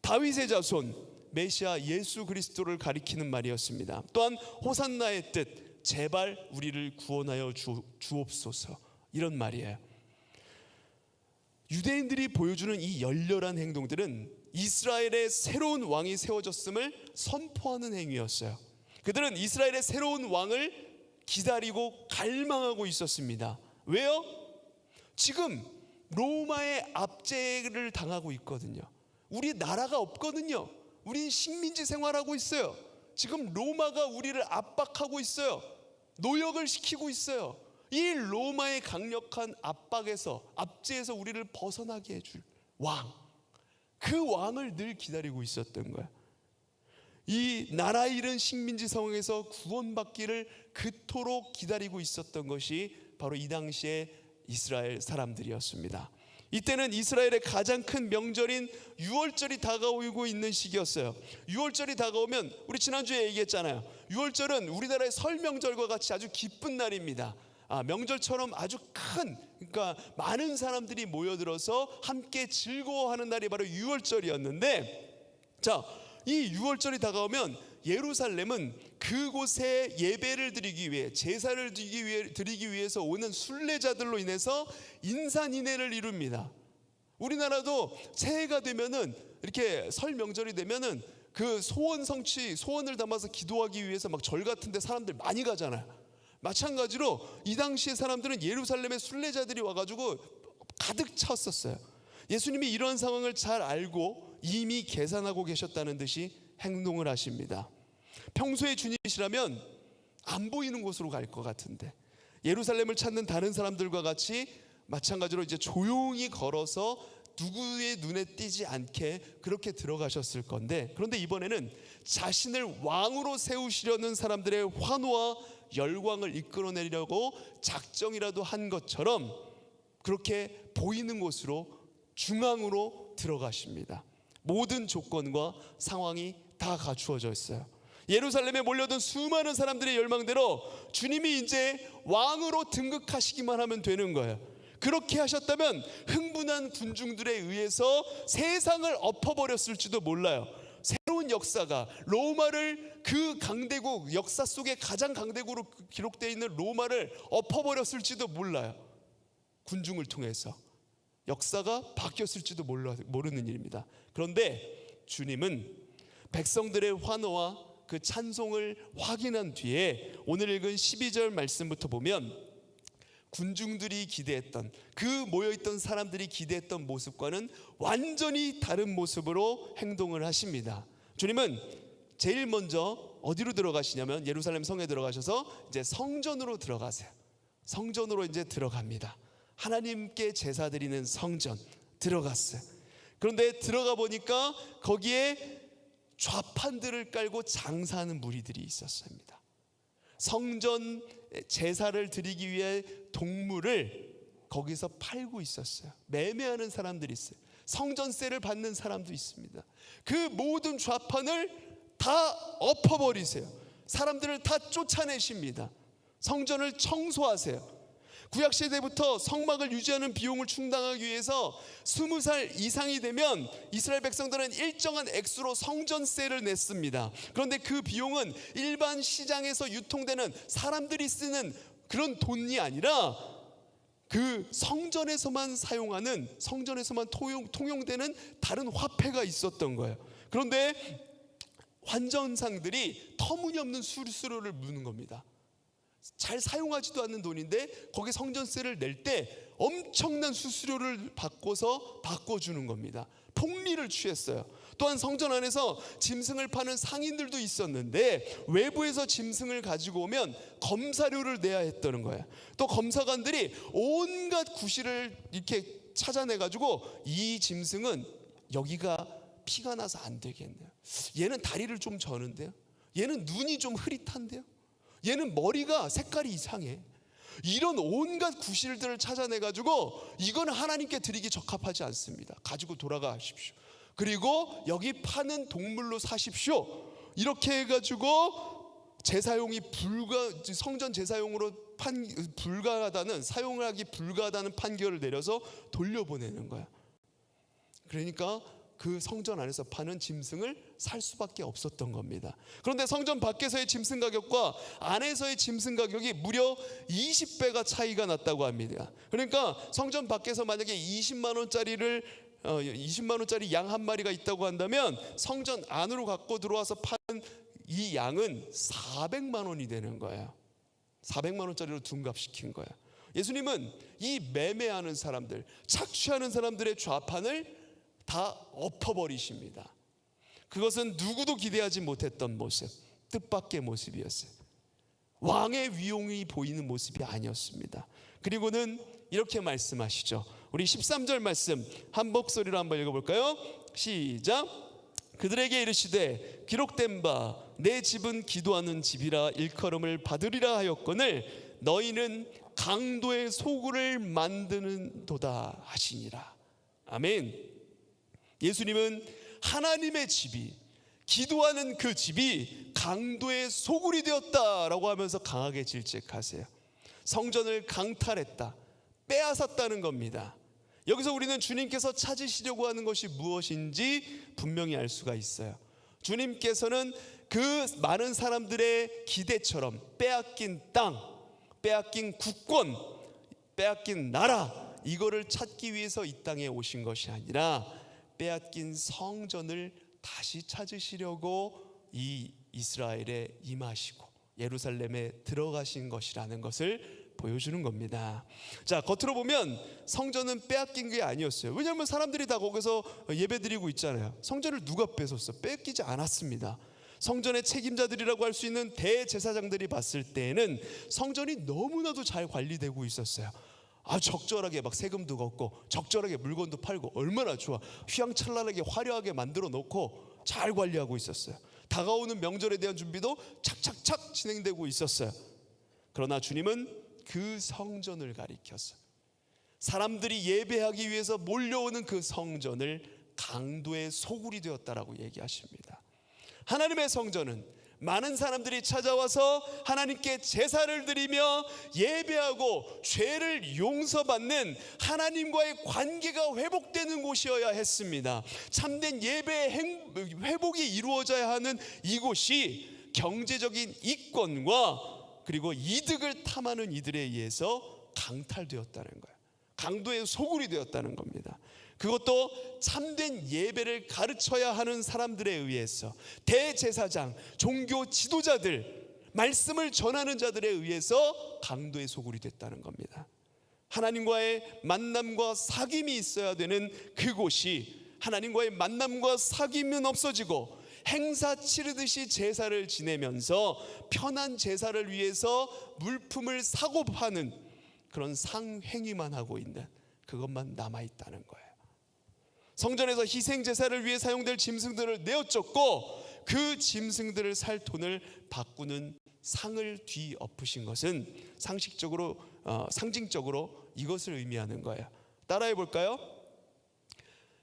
다윗의 자손, 메시아 예수 그리스도를 가리키는 말이었습니다. 또한 호산나의 뜻, 제발 우리를 구원하여 주옵소서, 이런 말이에요. 유대인들이 보여주는 이 열렬한 행동들은 이스라엘의 새로운 왕이 세워졌음을 선포하는 행위였어요. 그들은 이스라엘의 새로운 왕을 기다리고 갈망하고 있었습니다. 왜요? 지금 로마의 압제를 당하고 있거든요. 우리 나라가 없거든요. 우린 식민지 생활하고 있어요. 지금 로마가 우리를 압박하고 있어요. 노역을 시키고 있어요. 이 로마의 강력한 압박에서, 압제에서 우리를 벗어나게 해줄 왕, 그 왕을 늘 기다리고 있었던 거야. 이 나라 잃은 식민지 상황에서 구원받기를 그토록 기다리고 있었던 것이 바로 이 당시의 이스라엘 사람들이었습니다. 이때는 이스라엘의 가장 큰 명절인 유월절이 다가오고 있는 시기였어요. 유월절이 다가오면, 우리 지난주에 얘기했잖아요. 유월절은 우리나라의 설 명절과 같이 아주 기쁜 날입니다. 명절처럼 아주 큰, 그러니까 많은 사람들이 모여들어서 함께 즐거워하는 날이 바로 유월절이었는데, 자, 이 유월절이 다가오면 예루살렘은 그곳에 예배를 드리기 위해, 제사를 드리기 위해서 오는 순례자들로 인해서 인산인해를 이룹니다. 우리나라도 새해가 되면은, 이렇게 설 명절이 되면은 그 소원 성취, 소원을 담아서 기도하기 위해서 막 절 같은 데 사람들 많이 가잖아요. 마찬가지로 이 당시의 사람들은 예루살렘에 순례자들이 와가지고 가득 찼었어요. 예수님이 이런 상황을 잘 알고 이미 계산하고 계셨다는 듯이 행동을 하십니다. 평소에 주님이시라면 안 보이는 곳으로 갈 것 같은데 예루살렘을 찾는 다른 사람들과 같이 마찬가지로 이제 조용히 걸어서 누구의 눈에 띄지 않게 그렇게 들어가셨을 건데, 그런데 이번에는 자신을 왕으로 세우시려는 사람들의 환호와 열광을 이끌어내려고 작정이라도 한 것처럼 그렇게 보이는 곳으로 중앙으로 들어가십니다. 모든 조건과 상황이 다 갖추어져 있어요. 예루살렘에 몰려든 수많은 사람들의 열망대로 주님이 이제 왕으로 등극하시기만 하면 되는 거예요. 그렇게 하셨다면 흥분한 군중들에 의해서 세상을 엎어버렸을지도 몰라요. 새로운 역사가 로마를, 그 강대국 역사 속에 가장 강대국으로 기록되어 있는 로마를 엎어버렸을지도 몰라요. 군중을 통해서 역사가 바뀌었을지도 모르는 일입니다. 그런데 주님은 백성들의 환호와 그 찬송을 확인한 뒤에 오늘 읽은 12절 말씀부터 보면 군중들이 기대했던, 그 모여있던 사람들이 기대했던 모습과는 완전히 다른 모습으로 행동을 하십니다. 주님은 제일 먼저 어디로 들어가시냐면 예루살렘 성에 들어가셔서 이제 성전으로 들어가세요. 성전으로 이제 들어갑니다. 하나님께 제사 드리는 성전 들어갔어요. 그런데 들어가 보니까 거기에 좌판들을 깔고 장사하는 무리들이 있었습니다. 성전 제사를 드리기 위해 동물을 거기서 팔고 있었어요. 매매하는 사람들이 있어요. 성전세를 받는 사람도 있습니다. 그 모든 좌판을 다 엎어버리세요. 사람들을 다 쫓아내십니다. 성전을 청소하세요. 구약시대부터 성막을 유지하는 비용을 충당하기 위해서 20살 이상이 되면 이스라엘 백성들은 일정한 액수로 성전세를 냈습니다. 그런데 그 비용은 일반 시장에서 유통되는 사람들이 쓰는 그런 돈이 아니라 그 성전에서만 사용하는, 성전에서만 통용되는 다른 화폐가 있었던 거예요. 그런데 환전상들이 터무니없는 수수료를 무는 겁니다. 잘 사용하지도 않는 돈인데 거기 성전세를 낼 때 엄청난 수수료를 바꿔주는 겁니다. 폭리를 취했어요. 또한 성전 안에서 짐승을 파는 상인들도 있었는데 외부에서 짐승을 가지고 오면 검사료를 내야 했다는 거예요. 또 검사관들이 온갖 구실을 이렇게 찾아내가지고 이 짐승은 여기가 피가 나서 안 되겠네요. 얘는 다리를 좀 저는데요. 얘는 눈이 좀 흐릿한데요. 얘는 머리가 색깔이 이상해. 이런 온갖 구실들을 찾아내가지고 이건 하나님께 드리기 적합하지 않습니다. 가지고 돌아가십시오. 그리고 여기 파는 동물로 사십시오. 이렇게 해가지고 제사용이 성전 제사용으로 불가하다는, 사용하기 불가하다는 판결을 내려서 돌려보내는 거야. 그러니까 그 성전 안에서 파는 짐승을 살 수밖에 없었던 겁니다. 그런데 성전 밖에서의 짐승 가격과 안에서의 짐승 가격이 무려 20배가 차이가 났다고 합니다. 그러니까 성전 밖에서 만약에 20만 원짜리 양 한 마리가 있다고 한다면 성전 안으로 갖고 들어와서 파는 이 양은 400만 원이 되는 거예요. 400만 원짜리로 둔갑시킨 거예요. 예수님은 이 매매하는 사람들, 착취하는 사람들의 좌판을 다 엎어버리십니다. 그것은 누구도 기대하지 못했던 모습, 뜻밖의 모습이었어요. 왕의 위용이 보이는 모습이 아니었습니다. 그리고는 이렇게 말씀하시죠. 우리 13절 말씀 한 목소리로 한번 읽어볼까요? 시작. 그들에게 이르시되 기록된 바 내 집은 기도하는 집이라 일컬음을 받으리라 하였거늘 너희는 강도의 소굴을 만드는도다 하시니라. 아멘. 예수님은 하나님의 집이, 기도하는 그 집이 강도의 소굴이 되었다라고 하면서 강하게 질책하세요. 성전을 강탈했다, 빼앗았다는 겁니다. 여기서 우리는 주님께서 찾으시려고 하는 것이 무엇인지 분명히 알 수가 있어요. 주님께서는 그 많은 사람들의 기대처럼 빼앗긴 땅, 빼앗긴 국권, 빼앗긴 나라, 이거를 찾기 위해서 이 땅에 오신 것이 아니라 빼앗긴 성전을 다시 찾으시려고 이 이스라엘에 임하시고 예루살렘에 들어가신 것이라는 것을 보여주는 겁니다. 자, 겉으로 보면 성전은 빼앗긴 게 아니었어요. 왜냐하면 사람들이 다 거기서 예배드리고 있잖아요. 성전을 누가 뺏었어? 뺏기지 않았습니다. 성전의 책임자들이라고 할 수 있는 대제사장들이 봤을 때에는 성전이 너무나도 잘 관리되고 있었어요. 적절하게 막 세금도 걷고 적절하게 물건도 팔고 얼마나 좋아. 휘황찬란하게 화려하게 만들어 놓고 잘 관리하고 있었어요. 다가오는 명절에 대한 준비도 착착착 진행되고 있었어요. 그러나 주님은 그 성전을 가리켜서 사람들이 예배하기 위해서 몰려오는 그 성전을 강도의 소굴이 되었다라고 얘기하십니다. 하나님의 성전은 많은 사람들이 찾아와서 하나님께 제사를 드리며 예배하고 죄를 용서받는 하나님과의 관계가 회복되는 곳이어야 했습니다. 참된 예배의 회복이 이루어져야 하는 이곳이 경제적인 이권과 그리고 이득을 탐하는 이들에 의해서 강탈되었다는 거예요. 강도의 소굴이 되었다는 겁니다. 그것도 참된 예배를 가르쳐야 하는 사람들에 의해서, 대제사장, 종교 지도자들, 말씀을 전하는 자들에 의해서 강도의 소굴이 됐다는 겁니다. 하나님과의 만남과 사귐이 있어야 되는 그곳이 하나님과의 만남과 사귐은 없어지고 행사 치르듯이 제사를 지내면서 편한 제사를 위해서 물품을 사고 파는 그런 상행위만 하고 있는 그것만 남아있다는 거예요. 성전에서 희생 제사를 위해 사용될 짐승들을 내어쫓고 그 짐승들을 살 돈을 바꾸는 상을 뒤엎으신 것은 상징적으로 이것을 의미하는 거예요. 따라해 볼까요?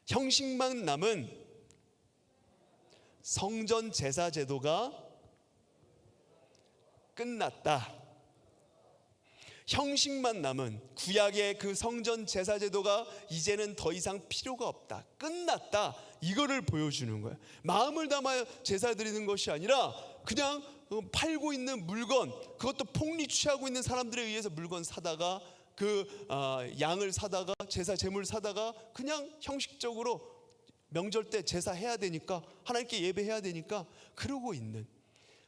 형식만 남은 성전 제사 제도가 끝났다. 형식만 남은 구약의 그 성전 제사 제도가 이제는 더 이상 필요가 없다. 끝났다. 이거를 보여주는 거예요. 마음을 담아 제사 드리는 것이 아니라 그냥 팔고 있는 물건, 그것도 폭리 취하고 있는 사람들에 의해서 물건 사다가 양을 사다가 제사 제물 사다가 그냥 형식적으로 명절 때 제사해야 되니까 하나님께 예배해야 되니까 그러고 있는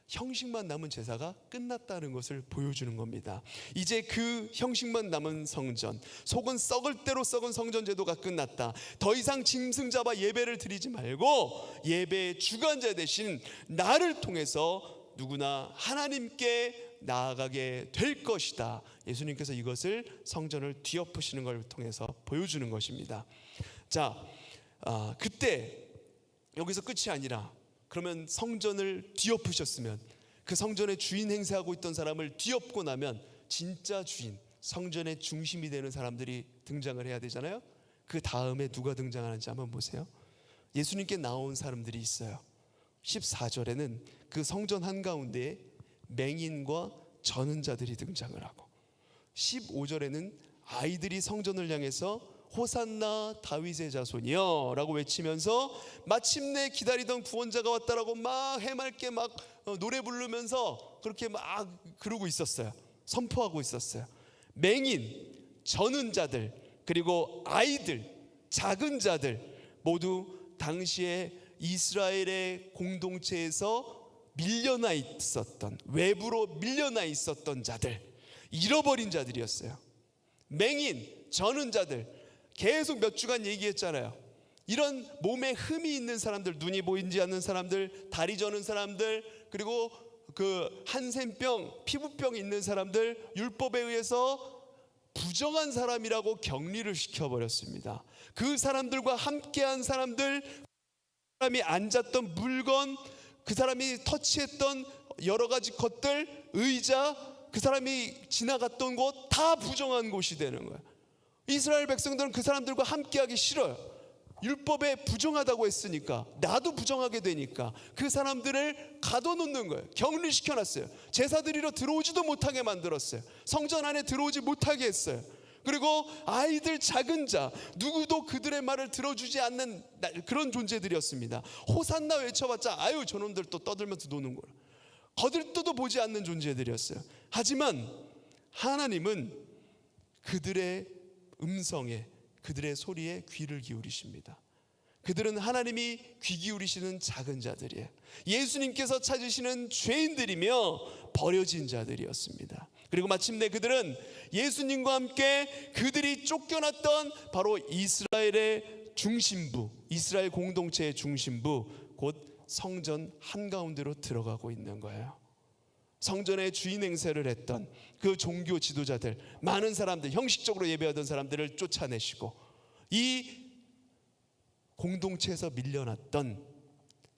형식만 남은 제사가 끝났다는 것을 보여주는 겁니다. 이제 그 형식만 남은 성전, 속은 썩을 대로 썩은 성전 제도가 끝났다. 더 이상 짐승 잡아 예배를 드리지 말고 예배의 주관자 대신 나를 통해서 누구나 하나님께 나아가게 될 것이다. 예수님께서 이것을 성전을 뒤엎으시는 걸 통해서 보여주는 것입니다. 자, 그때 여기서 끝이 아니라 그러면 성전을 뒤엎으셨으면 그 성전의 주인 행세하고 있던 사람을 뒤엎고 나면 진짜 주인, 성전의 중심이 되는 사람들이 등장을 해야 되잖아요. 그 다음에 누가 등장하는지 한번 보세요. 예수님께 나온 사람들이 있어요. 14절에는 그 성전 한가운데에 맹인과 저는 자들이 등장을 하고 15절에는 아이들이 성전을 향해서 호산나 다윗의 자손이여 라고 외치면서 마침내 기다리던 구원자가 왔다라고 막 해맑게 막 노래 부르면서 그렇게 막 그러고 있었어요. 선포하고 있었어요. 맹인, 저는 자들, 그리고 아이들, 작은 자들 모두 당시에 이스라엘의 공동체에서 밀려나 있었던, 외부로 밀려나 있었던 자들, 잃어버린 자들이었어요. 맹인, 저는 자들, 계속 몇 주간 얘기했잖아요. 이런 몸에 흠이 있는 사람들, 눈이 보이지 않는 사람들, 다리 저는 사람들, 그리고 그 한센병, 피부병 있는 사람들, 율법에 의해서 부정한 사람이라고 격리를 시켜버렸습니다. 그 사람들과 함께한 사람들, 그 사람이 앉았던 물건, 그 사람이 터치했던 여러 가지 것들, 의자, 그 사람이 지나갔던 곳 다 부정한 곳이 되는 거예요. 이스라엘 백성들은 그 사람들과 함께하기 싫어요. 율법에 부정하다고 했으니까, 나도 부정하게 되니까 그 사람들을 가둬놓는 거예요. 격리시켜놨어요. 제사 드리러 들어오지도 못하게 만들었어요. 성전 안에 들어오지 못하게 했어요. 그리고 아이들, 작은 자, 누구도 그들의 말을 들어주지 않는 그런 존재들이었습니다. 호산나 외쳐봤자 아유 저놈들 또 떠들면서 노는 거라, 거들떠도 보지 않는 존재들이었어요. 하지만 하나님은 그들의 음성에, 그들의 소리에 귀를 기울이십니다. 그들은 하나님이 귀 기울이시는 작은 자들이에요. 예수님께서 찾으시는 죄인들이며 버려진 자들이었습니다. 그리고 마침내 그들은 예수님과 함께 그들이 쫓겨났던 바로 이스라엘의 중심부, 이스라엘 공동체의 중심부, 곧 성전 한가운데로 들어가고 있는 거예요. 성전의 주인 행세를 했던 그 종교 지도자들, 많은 사람들, 형식적으로 예배하던 사람들을 쫓아내시고 이 공동체에서 밀려났던,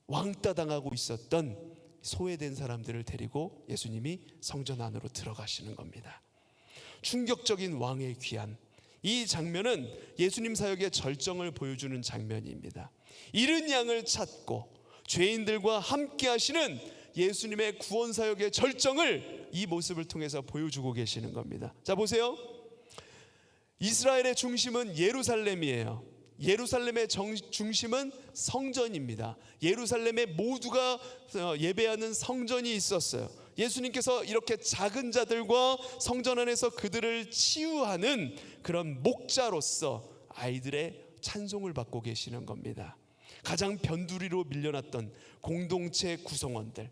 왕따 당하고 있었던 소외된 사람들을 데리고 예수님이 성전 안으로 들어가시는 겁니다. 충격적인 왕의 귀환. 이 장면은 예수님 사역의 절정을 보여주는 장면입니다. 잃은 양을 찾고 죄인들과 함께 하시는 예수님의 구원 사역의 절정을 이 모습을 통해서 보여주고 계시는 겁니다. 자, 보세요. 이스라엘의 중심은 예루살렘이에요. 예루살렘의 중심은 성전입니다. 예루살렘에 모두가 예배하는 성전이 있었어요. 예수님께서 이렇게 작은 자들과 성전 안에서 그들을 치유하는 그런 목자로서 아이들의 찬송을 받고 계시는 겁니다. 가장 변두리로 밀려났던 공동체 구성원들,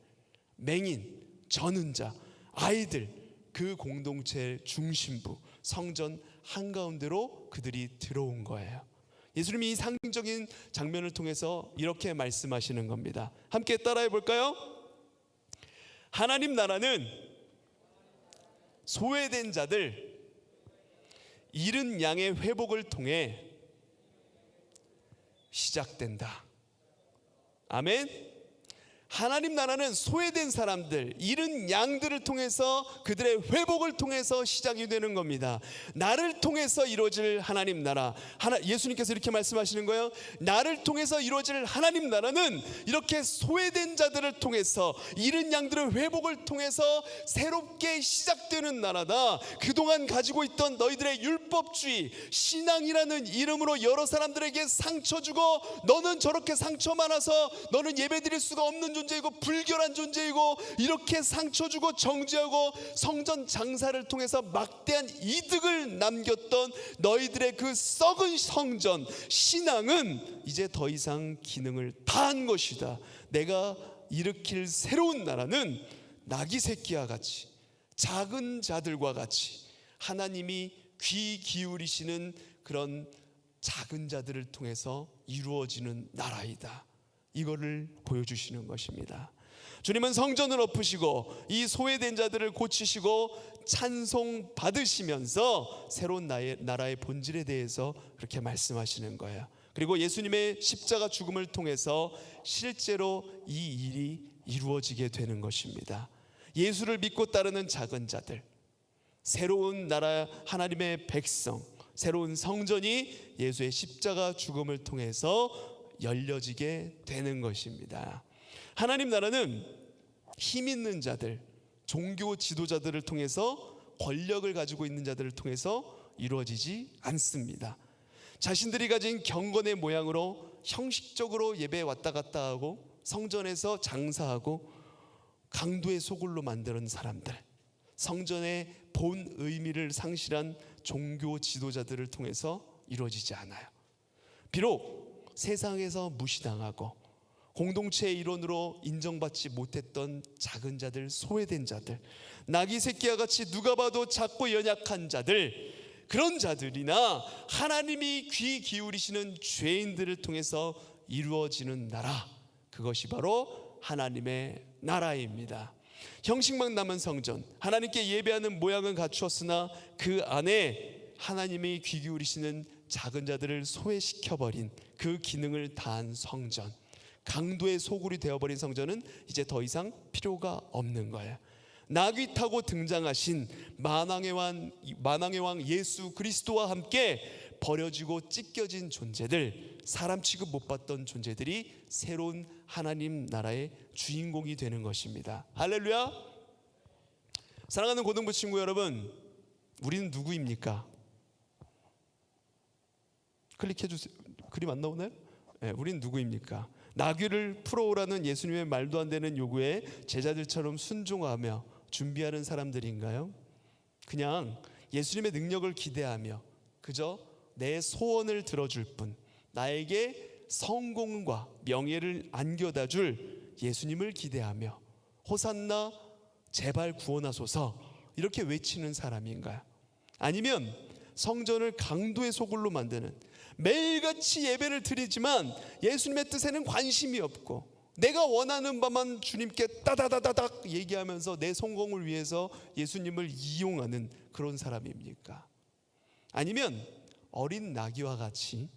맹인, 전은 자, 아이들, 그 공동체의 중심부, 성전 한가운데로 그들이 들어온 거예요. 예수님이 이 상징적인 장면을 통해서 이렇게 말씀하시는 겁니다. 함께 따라해 볼까요? 하나님 나라는 소외된 자들, 잃은 양의 회복을 통해 시작된다. 아멘. 하나님 나라는 소외된 사람들, 잃은 양들을 통해서, 그들의 회복을 통해서 시작이 되는 겁니다. 나를 통해서 이루어질 하나님 나라, 예수님께서 이렇게 말씀하시는 거예요. 나를 통해서 이루어질 하나님 나라는 이렇게 소외된 자들을 통해서, 잃은 양들의 회복을 통해서 새롭게 시작되는 나라다. 그동안 가지고 있던 너희들의 율법주의, 신앙이라는 이름으로 여러 사람들에게 상처 주고, 너는 저렇게 상처 많아서 너는 예배드릴 수가 없는 존재이고 불결한 존재이고, 이렇게 상처 주고 정죄하고 성전 장사를 통해서 막대한 이득을 남겼던 너희들의 그 썩은 성전 신앙은 이제 더 이상 기능을 다한 것이다. 내가 일으킬 새로운 나라는 나귀 새끼와 같이, 작은 자들과 같이 하나님이 귀 기울이시는 그런 작은 자들을 통해서 이루어지는 나라이다. 이거를 보여주시는 것입니다. 주님은 성전을 엎으시고 이 소외된 자들을 고치시고 찬송 받으시면서 새로운 나라의 본질에 대해서 그렇게 말씀하시는 거예요. 그리고 예수님의 십자가 죽음을 통해서 실제로 이 일이 이루어지게 되는 것입니다. 예수를 믿고 따르는 작은 자들, 새로운 나라, 하나님의 백성, 새로운 성전이 예수의 십자가 죽음을 통해서 열려지게 되는 것입니다. 하나님 나라는 힘 있는 자들, 종교 지도자들을 통해서, 권력을 가지고 있는 자들을 통해서 이루어지지 않습니다. 자신들이 가진 경건의 모양으로 형식적으로 예배에 왔다 갔다 하고 성전에서 장사하고 강도의 소굴로 만드는 사람들, 성전의 본 의미를 상실한 종교 지도자들을 통해서 이루어지지 않아요. 비록 세상에서 무시당하고 공동체의 일원으로 인정받지 못했던 작은 자들, 소외된 자들, 나귀 새끼와 같이 누가 봐도 작고 연약한 자들, 그런 자들이나 하나님이 귀 기울이시는 죄인들을 통해서 이루어지는 나라, 그것이 바로 하나님의 나라입니다. 형식만 남은 성전, 하나님께 예배하는 모양은 갖추었으나 그 안에 하나님이 귀 기울이시는 작은 자들을 소외시켜버린 그 기능을 다한 성전, 강도의 소굴이 되어버린 성전은 이제 더 이상 필요가 없는 거예요. 나귀 타고 등장하신 만왕의 왕 예수 그리스도와 함께 버려지고 찢겨진 존재들, 사람 취급 못 받던 존재들이 새로운 하나님 나라의 주인공이 되는 것입니다. 할렐루야. 사랑하는 고등부 친구 여러분, 우리는 누구입니까? 클릭해 주세요. 그림 안 나오나요? 네, 우린 누구입니까? 나귀를 풀어오라는 예수님의 말도 안 되는 요구에 제자들처럼 순종하며 준비하는 사람들인가요? 그냥 예수님의 능력을 기대하며 그저 내 소원을 들어줄 뿐, 나에게 성공과 명예를 안겨다 줄 예수님을 기대하며 호산나 제발 구원하소서 이렇게 외치는 사람인가요? 아니면 성전을 강도의 소굴로 만드는, 매일같이 예배를 드리지만 예수님의 뜻에는 관심이 없고 내가 원하는 바만 주님께 따다다다닥 얘기하면서 내 성공을 위해서 예수님을 이용하는 그런 사람입니까? 아니면 어린 나귀와 같이,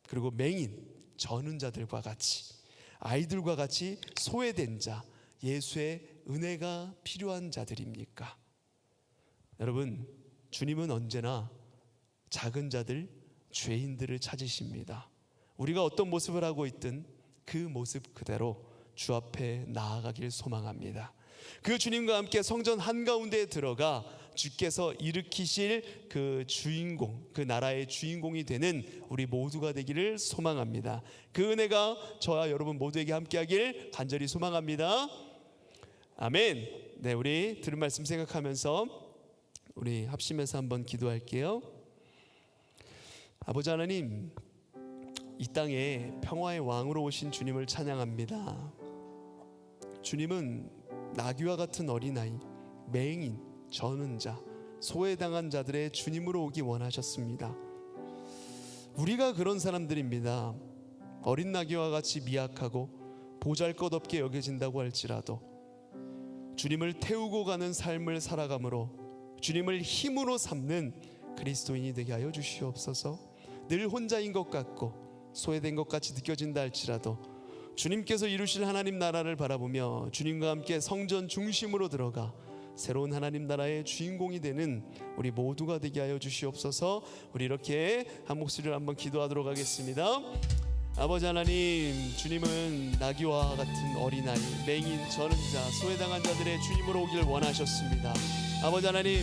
그리고 맹인, 저는 자들과 같이, 아이들과 같이 소외된 자, 예수의 은혜가 필요한 자들입니까? 여러분, 주님은 언제나 작은 자들, 죄인들을 찾으십니다. 우리가 어떤 모습을 하고 있든 그 모습 그대로 주 앞에 나아가길 소망합니다. 그 주님과 함께 성전 한가운데에 들어가 주께서 일으키실 그 주인공, 그 나라의 주인공이 되는 우리 모두가 되기를 소망합니다. 그 은혜가 저와 여러분 모두에게 함께하길 간절히 소망합니다. 아멘. 네, 우리 들은 말씀 생각하면서 우리 합심해서 한번 기도할게요. 아버지 하나님, 이 땅에 평화의 왕으로 오신 주님을 찬양합니다. 주님은 나귀와 같은 어린아이, 맹인, 저는 자, 소외당한 자들의 주님으로 오기 원하셨습니다. 우리가 그런 사람들입니다. 어린 나귀와 같이 미약하고 보잘것없게 여겨진다고 할지라도 주님을 태우고 가는 삶을 살아감으로 주님을 힘으로 삼는 그리스도인이 되게 하여 주시옵소서. 늘 혼자인 것 같고 소외된 것 같이 느껴진다 할지라도 주님께서 이루실 하나님 나라를 바라보며 주님과 함께 성전 중심으로 들어가 새로운 하나님 나라의 주인공이 되는 우리 모두가 되게 하여 주시옵소서. 우리 이렇게 한 목소리로 한번 기도하도록 하겠습니다. 아버지 하나님, 주님은 나귀와 같은 어린아이, 맹인, 저는 자, 소외당한 자들의 주님으로 오길 원하셨습니다. 아버지 하나님,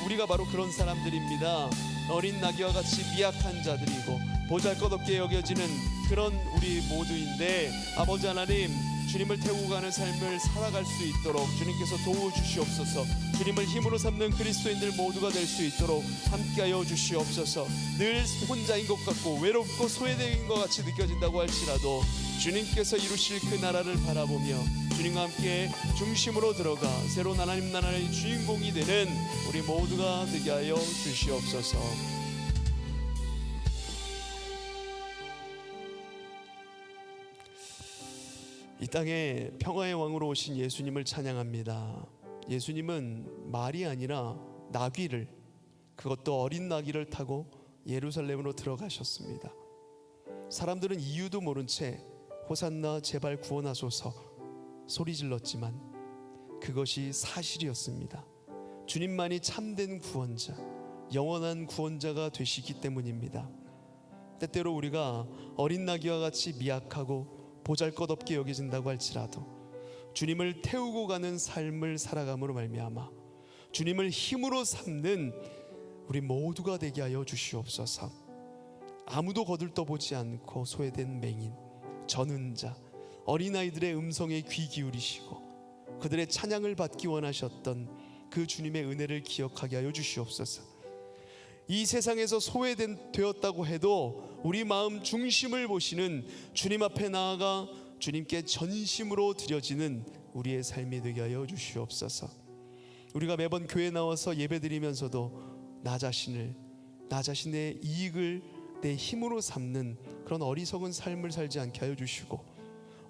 우리가 바로 그런 사람들입니다. 어린 나귀와 같이 미약한 자들이고 보잘것없게 여겨지는 그런 우리 모두인데, 아버지 하나님, 주님을 태우고 가는 삶을 살아갈 수 있도록 주님께서 도와주시옵소서. 주님을 힘으로 삼는 그리스도인들 모두가 될 수 있도록 함께하여 주시옵소서. 늘 혼자인 것 같고 외롭고 소외된 것 같이 느껴진다고 할지라도 주님께서 이루실 그 나라를 바라보며 주님과 함께 중심으로 들어가 새로운 하나님 나라의 주인공이 되는 우리 모두가 되게 하여 주시옵소서. 이 땅에 평화의 왕으로 오신 예수님을 찬양합니다. 예수님은 말이 아니라 나귀를, 그것도 어린 나귀를 타고 예루살렘으로 들어가셨습니다. 사람들은 이유도 모른 채 호산나 제발 구원하소서 소리 질렀지만 그것이 사실이었습니다. 주님만이 참된 구원자, 영원한 구원자가 되시기 때문입니다. 때때로 우리가 어린 나귀와 같이 미약하고 보잘것없게 여겨진다고 할지라도 주님을 태우고 가는 삶을 살아감으로 말미암아 주님을 힘으로 삼는 우리 모두가 되게 하여 주시옵소서. 아무도 거들떠보지 않고 소외된 맹인, 저는 자, 어린아이들의 음성에 귀 기울이시고 그들의 찬양을 받기 원하셨던 그 주님의 은혜를 기억하게 하여 주시옵소서. 이 세상에서 소외되었다고 해도 우리 마음 중심을 보시는 주님 앞에 나아가 주님께 전심으로 드려지는 우리의 삶이 되게 하여 주시옵소서. 우리가 매번 교회 나와서 예배드리면서도 나 자신의 이익을 내 힘으로 삼는 그런 어리석은 삶을 살지 않게 하여 주시고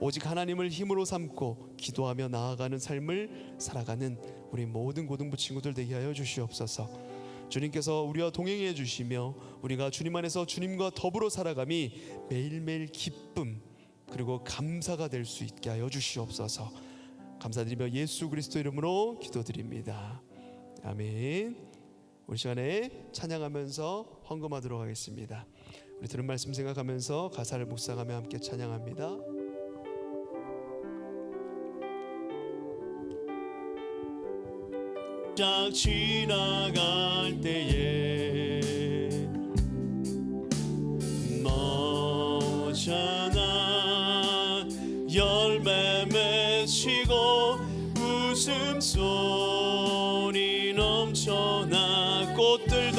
오직 하나님을 힘으로 삼고 기도하며 나아가는 삶을 살아가는 우리 모든 고등부 친구들 되게 하여 주시옵소서. 주님께서 우리와 동행해 주시며 우리가 주님 안에서 주님과 더불어 살아감이 매일매일 기쁨 그리고 감사가 될 수 있게 하여 주시옵소서. 감사드리며 예수 그리스도 이름으로 기도드립니다. 아멘. 우리 시간에 찬양하면서 헌금하도록 하겠습니다. 우리 들은 말씀 생각하면서 가사를 묵상하며 함께 찬양합니다. 쫙 지나갈 때에 너잖아 열매 맺히고 웃음소리 넘쳐나 꽃들도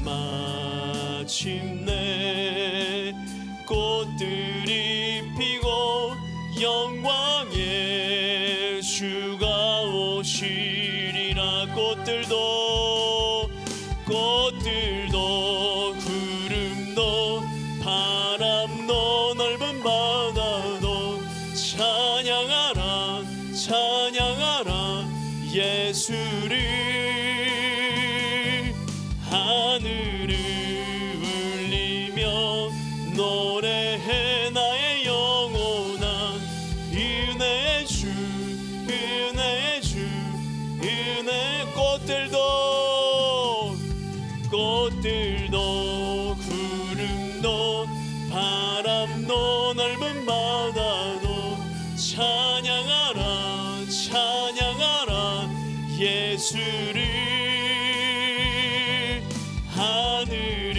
마침내 꽃들이 피고 영광의 주가 오시리라. 꽃들도 구름도 바람도 넓은 바다도 찬양하라 예수를. 하늘을 울리며 노래해 나의 영혼아. 은혜의 주 은혜. 꽃들도 구름도 바람도 넓은 바다도 찬양하라 예수를. 하늘을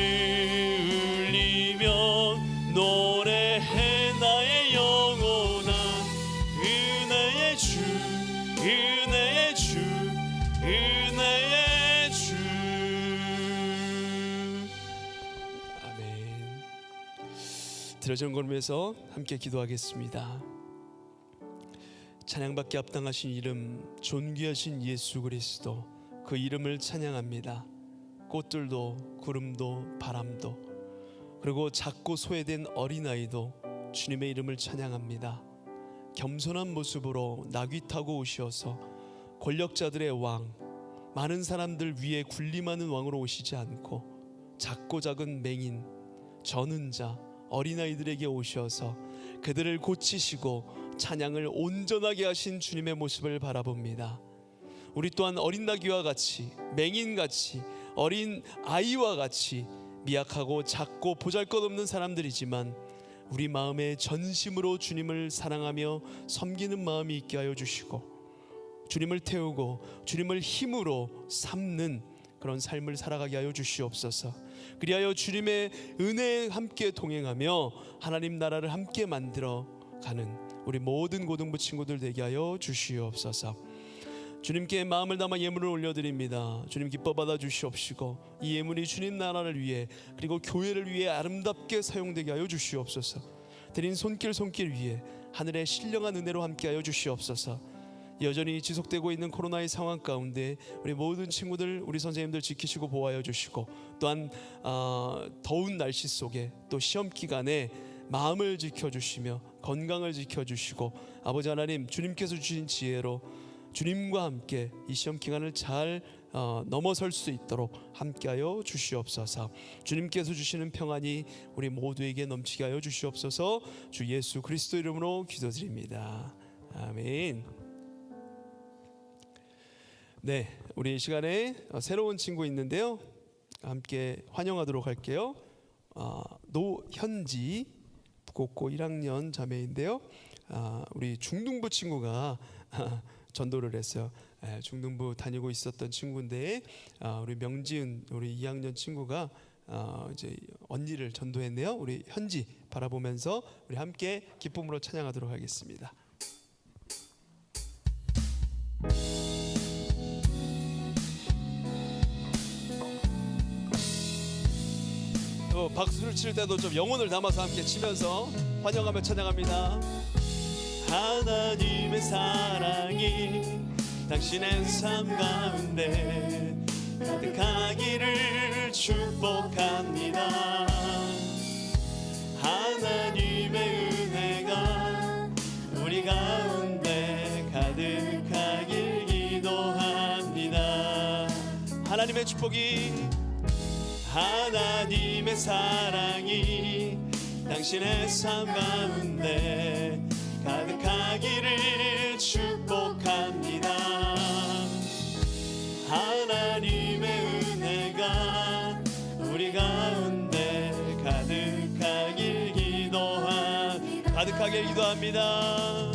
울리며 노래해 나의 영혼아. 은혜의 주 아멘. 드려진 걸음에서 함께 기도하겠습니다. 찬양받기 합당하신 이름, 존귀하신 예수 그리스도, 그 이름을 찬양합니다. 꽃들도 구름도 바람도, 그리고 작고 소외된 어린아이도 주님의 이름을 찬양합니다. 겸손한 모습으로 나귀 타고 오셔서 권력자들의 왕, 많은 사람들 위에 군림하는 왕으로 오시지 않고 작고 작은 맹인, 저는 자, 어린아이들에게 오셔서 그들을 고치시고 찬양을 온전하게 하신 주님의 모습을 바라봅니다. 우리 또한 어린 나귀와 같이, 맹인같이, 어린 아이와 같이 미약하고 작고 보잘것없는 사람들이지만 우리 마음에 전심으로 주님을 사랑하며 섬기는 마음이 있게 하여 주시고, 주님을 태우고 주님을 힘으로 삼는 그런 삶을 살아가게 하여 주시옵소서. 그리하여 주님의 은혜에 함께 동행하며 하나님 나라를 함께 만들어 가는 우리 모든 고등부 친구들 되게 하여 주시옵소서. 주님께 마음을 담아 예물을 올려드립니다. 주님 기뻐 받아 주시옵시고 이 예물이 주님 나라를 위해 그리고 교회를 위해 아름답게 사용되게 하여 주시옵소서. 드린 손길 위에 하늘의 신령한 은혜로 함께 하여 주시옵소서. 여전히 지속되고 있는 코로나의 상황 가운데 우리 모든 친구들, 우리 선생님들 지키시고 보호하여 주시고, 또한 더운 날씨 속에 또 시험 기간에 마음을 지켜주시며 건강을 지켜주시고, 아버지 하나님 주님께서 주신 지혜로 주님과 함께 이 시험 기간을 잘 넘어설 수 있도록 함께하여 주시옵소서. 주님께서 주시는 평안이 우리 모두에게 넘치게 하여 주시옵소서. 주 예수 그리스도 이름으로 기도드립니다. 아멘. 네, 우리 이 시간에 새로운 친구 있는데요, 함께 환영하도록 할게요. 노현지 국고 1학년 자매인데요, 우리 중등부 친구가 전도를 했어요. 중등부 다니고 있었던 친구인데 우리 명지은 우리 2학년 친구가 이제 언니를 전도했네요. 우리 현지 바라보면서 우리 함께 기쁨으로 찬양하도록 하겠습니다. 박수를 칠 때도 좀 영혼을 담아서 함께 치면서 환영하며 찬양합니다. 하나님의 사랑이 당신의 삶 가운데 가득하기를 축복합니다. 하나님의 은혜가 우리 가운데 가득하길 기도합니다. 하나님의 축복이, 하나님의 사랑이 당신의 삶 가운데 가득하기를 축복합니다. 하나님의 은혜가 우리 가운데 가득하길 기도합니다. 가득하길 기도합니다.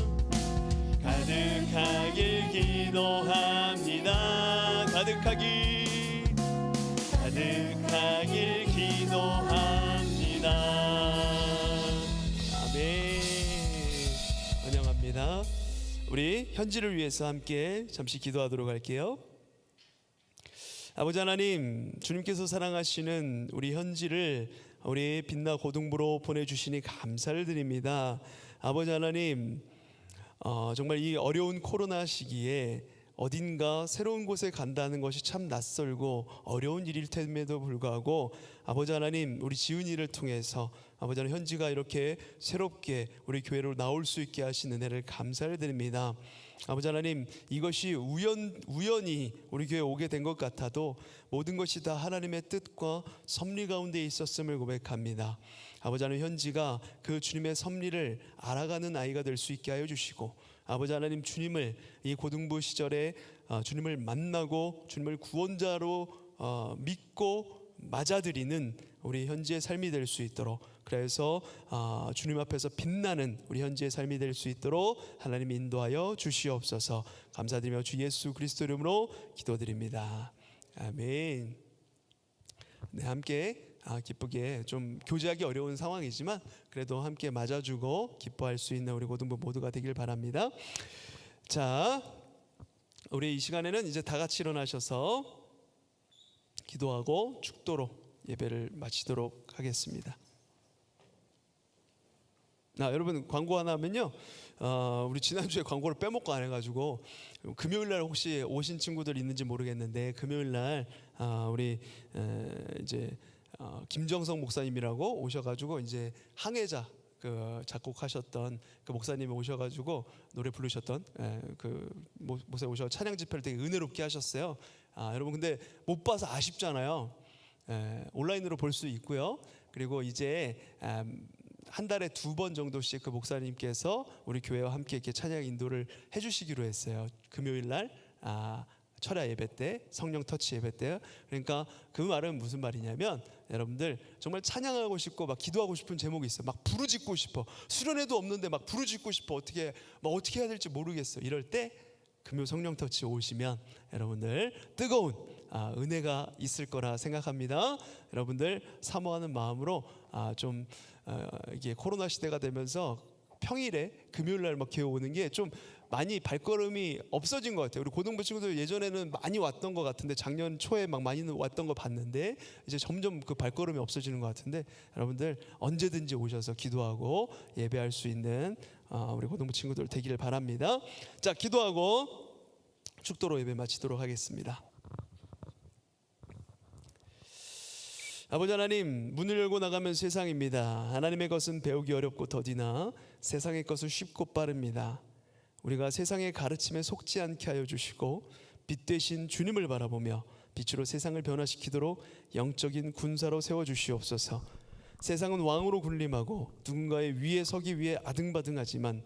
가득하길 기도합니다. 가득하길 기도합니다. 아멘. 환영합니다. 우리 현지를 위해서 함께 잠시 기도하도록 할게요. 아버지 하나님, 주님께서 사랑하시는 우리 현지를 우리 빛나 고등부로 보내주시니 감사를 드립니다. 아버지 하나님, 정말 이 어려운 코로나 시기에 어딘가 새로운 곳에 간다는 것이 참 낯설고 어려운 일일 템에도 불구하고 아버지 하나님, 우리 지은이를 통해서 아버지 하나님, 현지가 이렇게 새롭게 우리 교회로 나올 수 있게 하신 은혜를 감사를 드립니다. 아버지 하나님, 이것이 우연히 우리 교회에 오게 된 것 같아도 모든 것이 다 하나님의 뜻과 섭리 가운데 있었음을 고백합니다. 아버지 하나님, 현지가 그 주님의 섭리를 알아가는 아이가 될 수 있게 하여 주시고, 아버지 하나님, 주님을 이 고등부 시절에 주님을 만나고 주님을 구원자로 믿고 맞아들이는 우리 현지의 삶이 될 수 있도록, 그래서 주님 앞에서 빛나는 우리 현지의 삶이 될 수 있도록 하나님 인도하여 주시옵소서. 감사드리며 주 예수 그리스도 이름으로 기도드립니다. 아멘. 네, 함께 기쁘게, 좀 교제하기 어려운 상황이지만 그래도 함께 맞아주고 기뻐할 수 있는 우리 고등부 모두가 되길 바랍니다. 자, 우리 이 시간에는 이제 다 같이 일어나셔서 기도하고 축도로 예배를 마치도록 하겠습니다. 여러분, 광고 하나 하면요, 우리 지난주에 광고를 빼먹고 안 해가지고 금요일날 혹시 오신 친구들 있는지 모르겠는데, 금요일날 우리 이제 김정성 목사님이라고 오셔가지고 이제 항해자 그 작곡하셨던 그 목사님이 오셔가지고 노래 부르셨던 그 목사님 오셔서 찬양 집회를 되게 은혜롭게 하셨어요. 여러분, 근데 못 봐서 아쉽잖아요. 온라인으로 볼 수 있고요. 그리고 이제 한 달에 2번 정도씩 그 목사님께서 우리 교회와 함께 이렇게 찬양 인도를 해주시기로 했어요. 금요일 날 철야 예배 때, 성령 터치 예배 때. 그러니까 그 말은 무슨 말이냐면, 여러분들 정말 찬양하고 싶고 막 기도하고 싶은 제목이 있어요. 막 부르짖고 싶어. 수련회도 없는데 막 부르짖고 싶어. 어떻게 해야 될지 모르겠어. 이럴 때 금요 성령 터치 오시면 여러분들 뜨거운 은혜가 있을 거라 생각합니다. 여러분들 사모하는 마음으로 좀 이게 코로나 시대가 되면서 평일에 금요일 날 막 교회 오는 게 좀 많이 발걸음이 없어진 것 같아요. 우리 고등부 친구들 예전에는 많이 왔던 것 같은데, 작년 초에 막 많이 왔던 거 봤는데 이제 점점 그 발걸음이 없어지는 것 같은데, 여러분들 언제든지 오셔서 기도하고 예배할 수 있는 우리 고등부 친구들 되기를 바랍니다. 자, 기도하고 축도로 예배 마치도록 하겠습니다. 아버지 하나님, 문을 열고 나가면 세상입니다. 하나님의 것은 배우기 어렵고 더디나 세상의 것은 쉽고 빠릅니다. 우리가 세상의 가르침에 속지 않게 하여 주시고 빛 되신 주님을 바라보며 빛으로 세상을 변화시키도록 영적인 군사로 세워주시옵소서. 세상은 왕으로 군림하고 누군가의 위에 서기 위해 아등바등하지만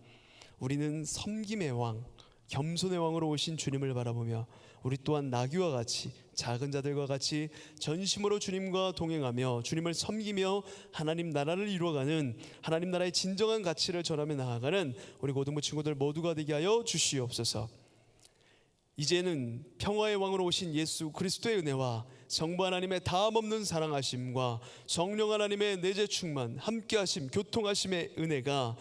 우리는 섬김의 왕, 겸손의 왕으로 오신 주님을 바라보며 우리 또한 나귀와 같이, 작은 자들과 같이 전심으로 주님과 동행하며 주님을 섬기며 하나님 나라를 이루어가는, 하나님 나라의 진정한 가치를 전하며 나아가는 우리 고등부 친구들 모두가 되게 하여 주시옵소서. 이제는 평화의 왕으로 오신 예수 그리스도의 은혜와 성부 하나님의 다함없는 사랑하심과 성령 하나님의 내재 충만, 함께하심, 교통하심의 은혜가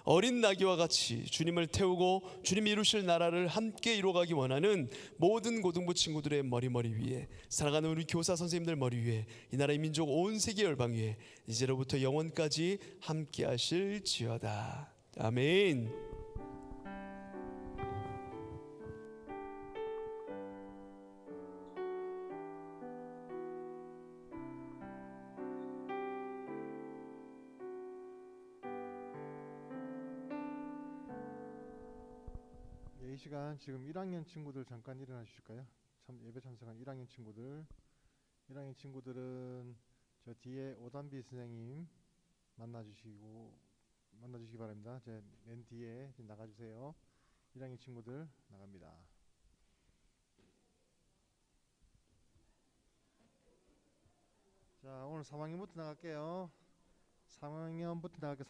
어린 나귀와 같이 주님을 태우고 주님이 이루실 나라를 함께 이루어가기 원하는 모든 고등부 친구들의 머리 위에, 살아가는 우리 교사 선생님들 머리 위에, 이 나라의 민족 온 세계 열방 위에 이제로부터 영원까지 함께 하실지어다. 아멘. 이 시간 지금 1학년 친구들 잠깐 일어나 주실까요? 예배 참석한 1학년 친구들은 저 뒤에 오단비 선생님 만나주시기 바랍니다. 제 맨 뒤에 나가주세요. 1학년 친구들 나갑니다. 자, 오늘 3학년부터 나갈게요. 3학년부터 나갈게요.